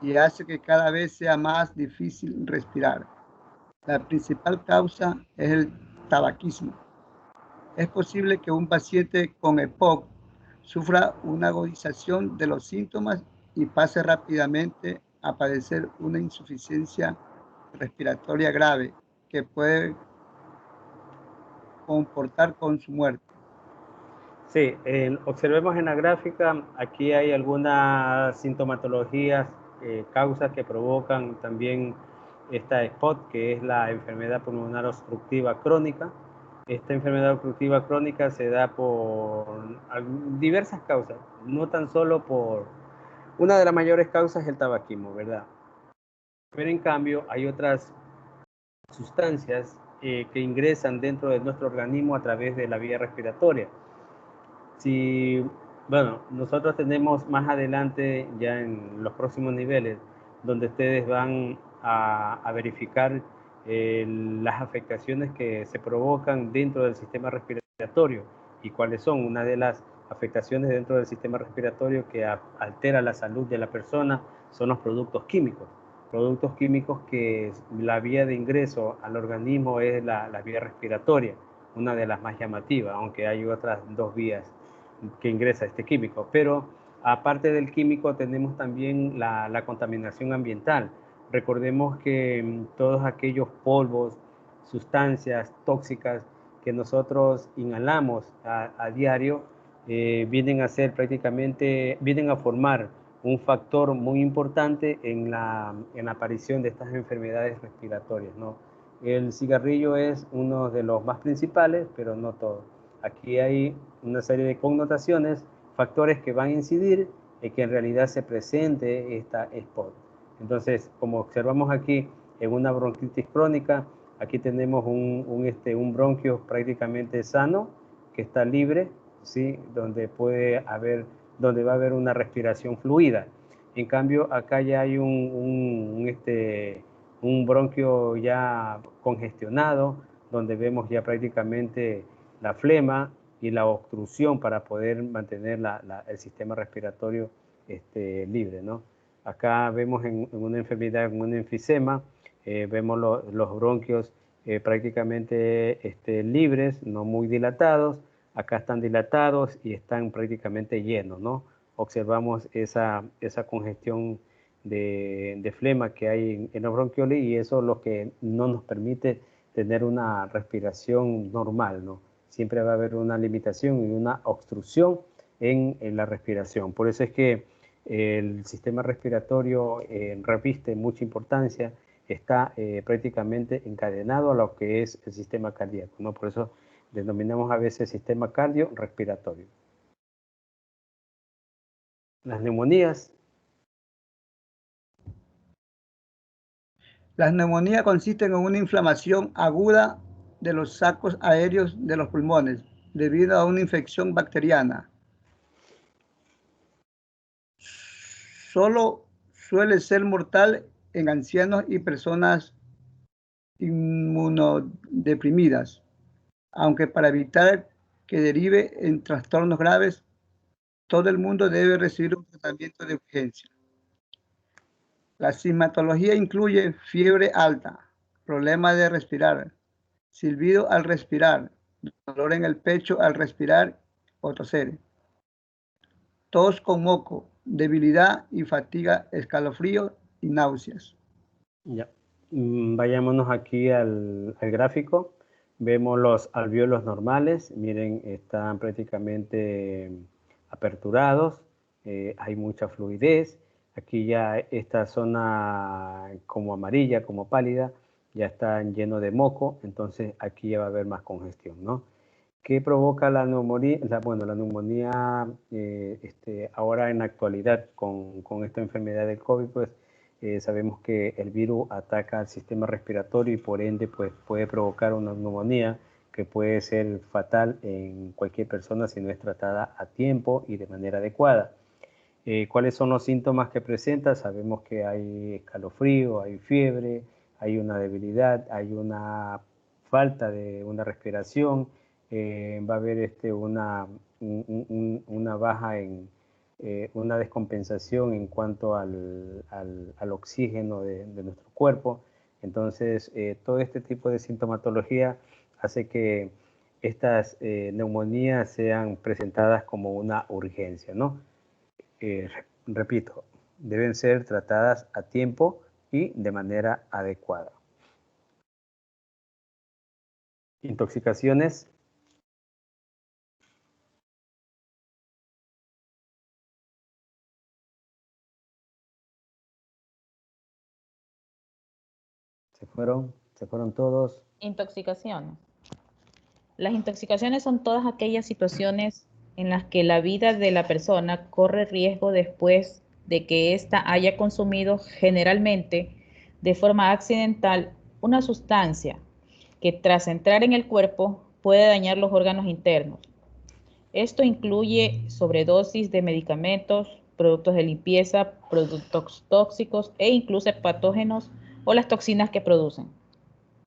y hace que cada vez sea más difícil respirar. La principal causa es el tabaquismo. Es posible que un paciente con EPOC sufra una agudización de los síntomas y pase rápidamente a padecer una insuficiencia respiratoria grave que puede comportar con su muerte. Sí, observemos en la gráfica, aquí hay algunas sintomatologías, causas que provocan también esta SPOT, que es la enfermedad pulmonar obstructiva crónica. Esta enfermedad obstructiva crónica se da por diversas causas, no tan solo por... Una de las mayores causas es el tabaquismo, ¿verdad? Pero en cambio hay otras sustancias que ingresan dentro de nuestro organismo a través de la vía respiratoria. Bueno, nosotros tenemos más adelante, ya en los próximos niveles, donde ustedes van a verificar las afectaciones que se provocan dentro del sistema respiratorio y cuáles son. Una de las afectaciones dentro del sistema respiratorio que altera la salud de la persona son los productos químicos. Productos químicos que la vía de ingreso al organismo es la vía respiratoria, una de las más llamativas, aunque hay otras dos vías que ingresa este químico, pero Aparte del químico, tenemos también la contaminación ambiental. Recordemos que todos aquellos polvos, sustancias tóxicas que nosotros inhalamos a diario, vienen a formar un factor muy importante en la aparición de estas enfermedades respiratorias, ¿no? El cigarrillo es uno de los más principales, pero no todo. Aquí hay una serie de connotaciones, factores que van a incidir en que en realidad se presente esta SPOT. Entonces, como observamos aquí en una bronquitis crónica, aquí tenemos un bronquio prácticamente sano, que está libre, ¿sí? Donde va a haber una respiración fluida. En cambio, acá ya hay un bronquio ya congestionado, donde vemos ya prácticamente la flema y la obstrucción para poder mantener el sistema respiratorio libre, ¿no? Acá vemos en una enfermedad, en un enfisema, vemos los bronquios prácticamente libres, no muy dilatados. Acá están dilatados y están prácticamente llenos, ¿no? Observamos esa congestión de flema que hay en los bronquioles, y eso es lo que no nos permite tener una respiración normal, ¿no? Siempre va a haber una limitación y una obstrucción en la respiración. Por eso es que el sistema respiratorio reviste mucha importancia, está prácticamente encadenado a lo que es el sistema cardíaco, ¿no? Por eso denominamos a veces sistema cardiorrespiratorio. Las neumonías. Las neumonías consisten en una inflamación aguda de los sacos aéreos de los pulmones debido a una infección bacteriana. Solo suele ser mortal en ancianos y personas inmunodeprimidas, aunque para evitar que derive en trastornos graves, todo el mundo debe recibir un tratamiento de urgencia. La sintomatología incluye fiebre alta, problema de respirar, silbido al respirar, dolor en el pecho al respirar o toser, tos con moco, debilidad y fatiga, escalofrío y náuseas. Ya. Vayámonos aquí al gráfico. Vemos los alvéolos normales. Miren, están prácticamente aperturados. Hay mucha fluidez. Aquí ya esta zona como amarilla, como pálida, ya está lleno de moco. Entonces aquí ya va a haber más congestión, ¿no? ¿Qué provoca la neumonía? Bueno, la neumonía ahora en la actualidad con esta enfermedad del COVID, pues sabemos que el virus ataca al sistema respiratorio y por ende pues, puede provocar una neumonía que puede ser fatal en cualquier persona si no es tratada a tiempo y de manera adecuada. ¿Cuáles son los síntomas que presenta? Sabemos que hay escalofrío, hay fiebre, hay una debilidad, hay una falta de una respiración, va a haber una baja una descompensación en cuanto al oxígeno de nuestro cuerpo. Entonces, todo este tipo de sintomatología hace que estas neumonías sean presentadas como una urgencia, ¿no? Repito, deben ser tratadas a tiempo y de manera adecuada. Intoxicaciones. Se fueron todos. Intoxicaciones. Las intoxicaciones son todas aquellas situaciones en las que la vida de la persona corre riesgo después de que ésta haya consumido generalmente de forma accidental una sustancia que tras entrar en el cuerpo puede dañar los órganos internos. Esto incluye sobredosis de medicamentos, productos de limpieza, productos tóxicos e incluso patógenos o las toxinas que producen.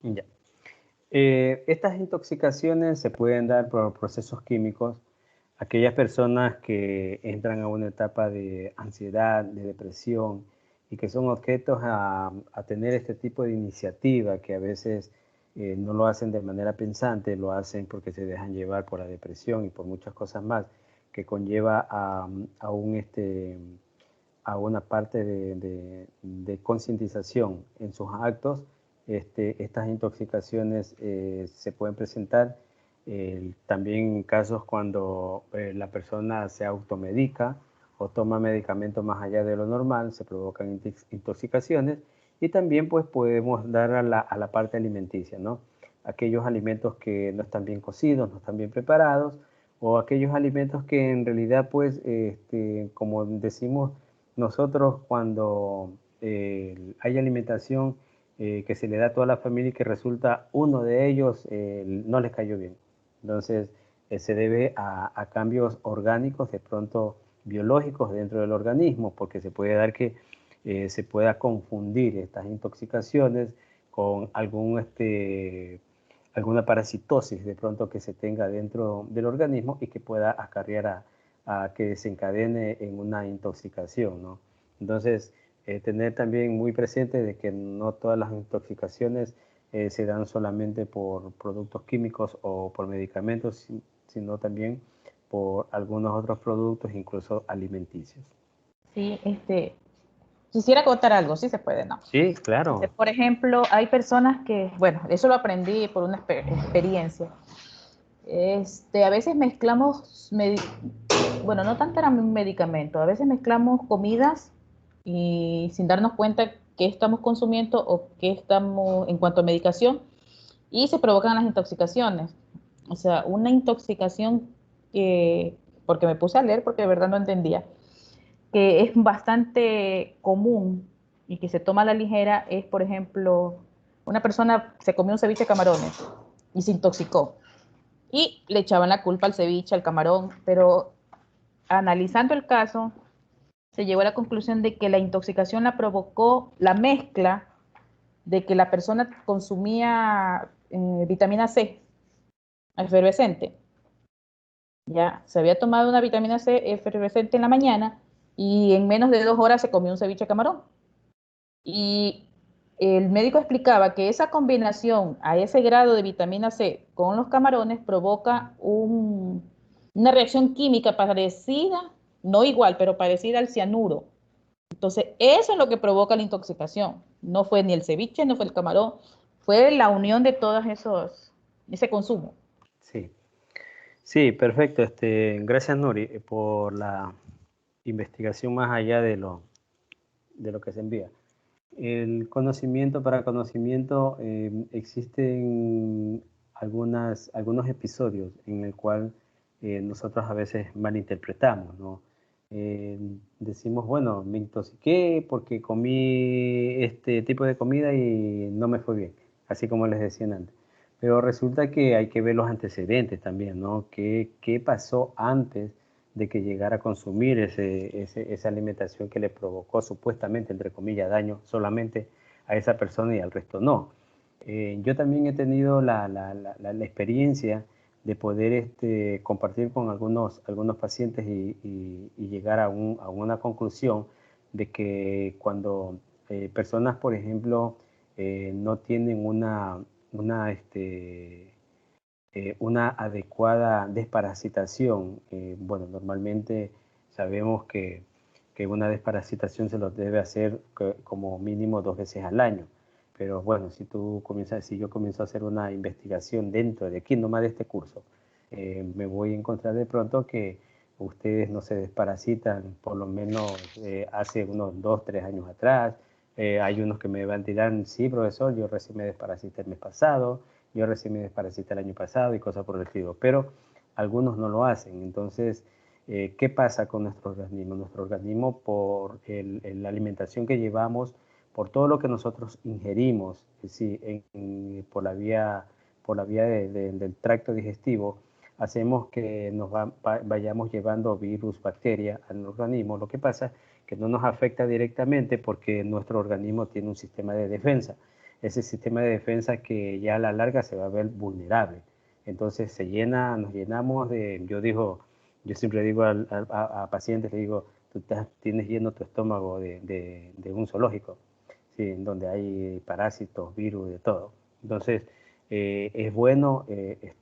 Ya. Estas intoxicaciones se pueden dar por procesos químicos. Aquellas personas que entran a una etapa de ansiedad, de depresión y que son objetos a tener este tipo de iniciativa, que a veces no lo hacen de manera pensante, lo hacen porque se dejan llevar por la depresión y por muchas cosas más, que conlleva a una parte de concientización en sus actos. Estas intoxicaciones se pueden presentar también en casos cuando la persona se automedica o toma medicamentos más allá de lo normal, se provocan intoxicaciones. Y también pues podemos dar a la parte alimenticia, ¿no? Aquellos alimentos que no están bien cocidos, no están bien preparados, o aquellos alimentos que en realidad pues, como decimos nosotros, cuando hay alimentación que se le da a toda la familia y que resulta uno de ellos no les cayó bien. Entonces se debe a cambios orgánicos, de pronto biológicos dentro del organismo, porque se puede dar que se pueda confundir estas intoxicaciones con alguna parasitosis de pronto que se tenga dentro del organismo y que pueda acarrear a que desencadene en una intoxicación, ¿no? Entonces, tener también muy presente de que no todas las intoxicaciones se dan solamente por productos químicos o por medicamentos, sino también por algunos otros productos, incluso alimenticios. Sí, quisiera contar algo, sí se puede, ¿no? Sí, claro. Por ejemplo, hay personas que, bueno, eso lo aprendí por una experiencia. A veces mezclamos, bueno, no tanto eran medicamentos, a veces mezclamos comidas y sin darnos cuenta qué estamos consumiendo o qué estamos en cuanto a medicación, y se provocan las intoxicaciones. O sea, una intoxicación porque me puse a leer porque de verdad no entendía, que es bastante común y que se toma a la ligera es, por ejemplo, una persona se comió un ceviche de camarones y se intoxicó. Y le echaban la culpa al ceviche, al camarón, pero analizando el caso, se llegó a la conclusión de que la intoxicación la provocó la mezcla de que la persona consumía vitamina C efervescente. Ya se había tomado una vitamina C efervescente en la mañana y en menos de 2 horas se comió un ceviche de camarón. Y el médico explicaba que esa combinación a ese grado de vitamina C con los camarones provoca una reacción química parecida, no igual, pero parecida al cianuro. Entonces, eso es lo que provoca la intoxicación. No fue ni el ceviche, no fue el camarón, fue la unión de todos ese consumo. Sí, sí, perfecto. Gracias, Nuri, por la investigación más allá de lo que se envía. El conocimiento para conocimiento, existen algunos episodios en el cual nosotros a veces malinterpretamos, ¿no? Decimos, bueno, me intoxiqué porque comí este tipo de comida y no me fue bien, así como les decían antes. Pero resulta que hay que ver los antecedentes también, ¿no? ¿Qué pasó antes de que llegara a consumir esa alimentación que le provocó supuestamente, entre comillas, daño solamente a esa persona y al resto no? Yo también he tenido la experiencia de poder compartir con algunos pacientes y llegar a una conclusión de que cuando personas, por ejemplo, no tienen una adecuada desparasitación. Bueno, normalmente sabemos que una desparasitación se los debe hacer como mínimo 2 veces al año. Pero bueno, si yo comienzo a hacer una investigación dentro de aquí, nomás de este curso, me voy a encontrar de pronto que ustedes no se desparasitan, por lo menos hace unos 2, 3 años atrás. Hay unos que me van a tirar, sí, profesor, yo recién me desparasité el mes pasado, yo recién me desparasité el año pasado y cosas por el estilo, pero algunos no lo hacen. Entonces, ¿qué pasa con nuestro organismo? Nuestro organismo, por la alimentación que llevamos, por todo lo que nosotros ingerimos, sí, por la vía del tracto digestivo, hacemos que nos vayamos llevando virus, bacterias al organismo. Lo que pasa es que no nos afecta directamente porque nuestro organismo tiene un sistema de defensa. Ese sistema de defensa que ya a la larga se va a ver vulnerable. Entonces nos llenamos yo siempre digo a pacientes, le digo, tú tienes lleno tu estómago de un zoológico, ¿sí? Donde hay parásitos, virus, de todo. Entonces, es bueno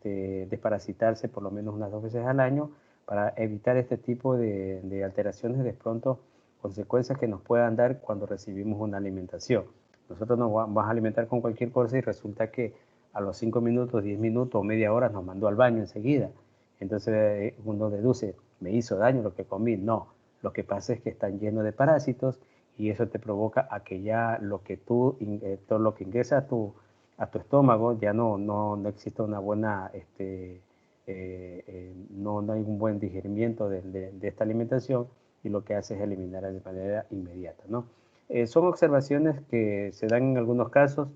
desparasitarse por lo menos unas 2 veces al año para evitar este tipo de alteraciones de pronto, consecuencias que nos puedan dar cuando recibimos una alimentación. Nosotros nos vamos a alimentar con cualquier cosa y resulta que a los 5 minutos, 10 minutos o media hora nos mandó al baño enseguida. Entonces uno deduce, ¿me hizo daño lo que comí? No, lo que pasa es que están llenos de parásitos y eso te provoca a que ya lo que todo lo que ingresa a tu estómago ya no existe una buena, no hay un buen digerimiento de esta alimentación y lo que hace es eliminarla de manera inmediata, ¿no? Son observaciones que se dan en algunos casos.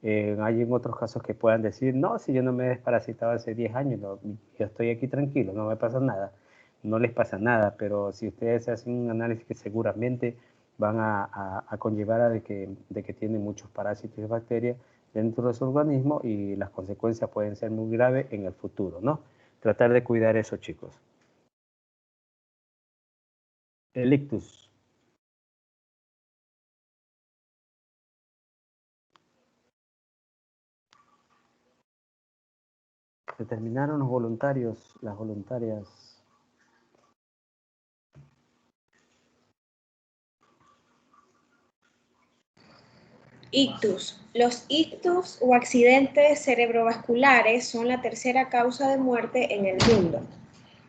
Hay en otros casos que puedan decir, no, si yo no me he desparasitado hace 10 años, no, yo estoy aquí tranquilo, no me pasa nada. No les pasa nada, pero si ustedes hacen un análisis que seguramente van a conllevar a de que tienen muchos parásitos y bacterias dentro de su organismo y las consecuencias pueden ser muy graves en el futuro, ¿no? Tratar de cuidar eso, chicos. El ictus. Se terminaron los voluntarios, las voluntarias. Ictus. Los ictus o accidentes cerebrovasculares son la tercera causa de muerte en el mundo.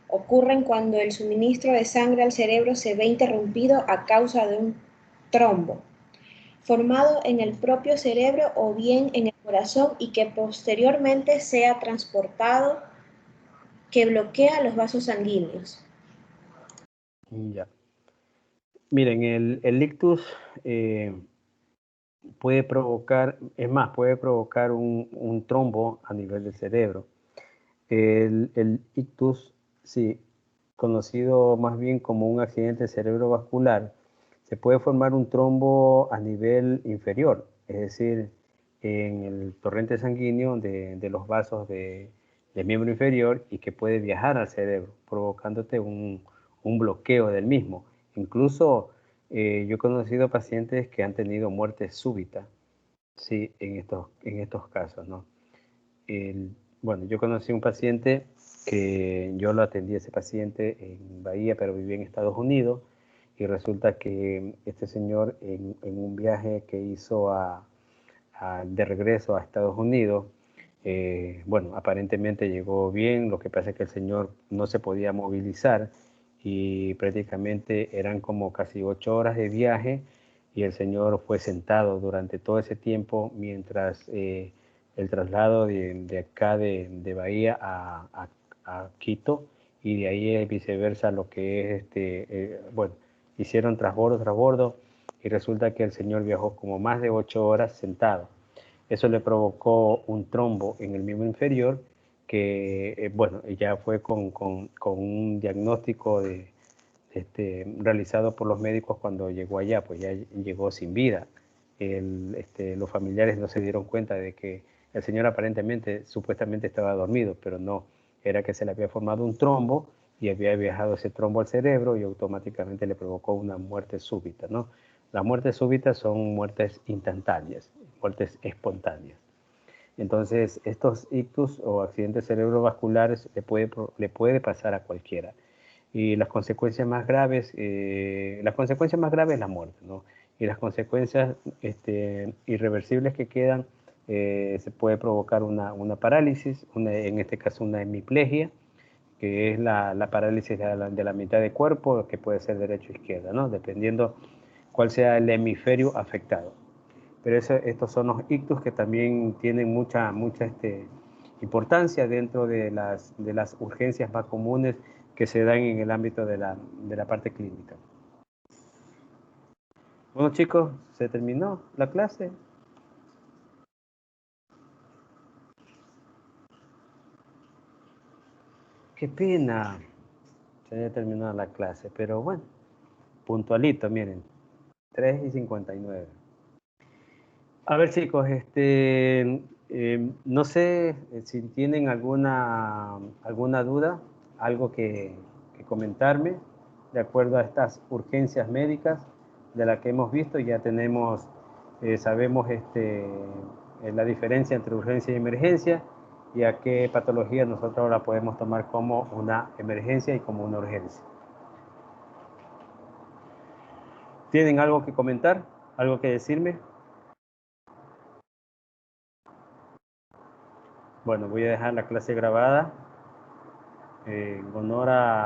Ocurren cuando el suministro de sangre al cerebro se ve interrumpido a causa de un trombo, formado en el propio cerebro o bien en el corazón y que posteriormente sea transportado, que bloquea los vasos sanguíneos. Ya. Miren, el ictus puede provocar, es más, puede provocar un trombo a nivel del cerebro. El ictus, sí, conocido más bien como un accidente cerebrovascular, se puede formar un trombo a nivel inferior, es decir, en el torrente sanguíneo de los vasos del miembro inferior y que puede viajar al cerebro, provocándote un bloqueo del mismo. Incluso yo he conocido pacientes que han tenido muerte súbita, sí, en estos casos, ¿no? Bueno, yo conocí un paciente que yo lo atendí a ese paciente en Bahía, pero vivía en Estados Unidos, y resulta que este señor en un viaje que hizo de regreso a Estados Unidos, bueno, aparentemente llegó bien, lo que pasa es que el señor no se podía movilizar y prácticamente eran como casi 8 horas de viaje y el señor fue sentado durante todo ese tiempo mientras el traslado de acá de Bahía a Quito y de ahí viceversa lo que es, bueno, hicieron transbordo y resulta que el señor viajó como más de 8 horas sentado. Eso le provocó un trombo en el miembro inferior que, bueno, ya fue con un diagnóstico realizado por los médicos cuando llegó allá, pues ya llegó sin vida. Los familiares no se dieron cuenta de que el señor aparentemente, supuestamente estaba dormido, pero no, era que se le había formado un trombo y había viajado ese trombo al cerebro y automáticamente le provocó una muerte súbita, ¿no? Las muertes súbitas son muertes instantáneas, muertes espontáneas. Entonces, estos ictus o accidentes cerebrovasculares le puede pasar a cualquiera. Y las consecuencias más graves es la muerte, ¿no? Y las consecuencias irreversibles que quedan, se puede provocar una parálisis, en este caso una hemiplegia, que es la parálisis de la mitad del cuerpo, que puede ser derecha o izquierda, ¿no? Dependiendo cuál sea el hemisferio afectado. Pero estos son los ictus que también tienen mucha importancia dentro de las urgencias más comunes que se dan en el ámbito de la parte clínica. Bueno, chicos, se terminó la clase. Qué pena. Se haya terminado la clase, pero bueno, puntualito, miren, 3:59. A ver, chicos, no sé si tienen alguna duda, algo que comentarme, de acuerdo a estas urgencias médicas de las que hemos visto. Ya tenemos, sabemos la diferencia entre urgencia y emergencia, y a qué patología nosotros la podemos tomar como una emergencia y como una urgencia. ¿Tienen algo que comentar? ¿Algo que decirme? Bueno, voy a dejar la clase grabada en honor a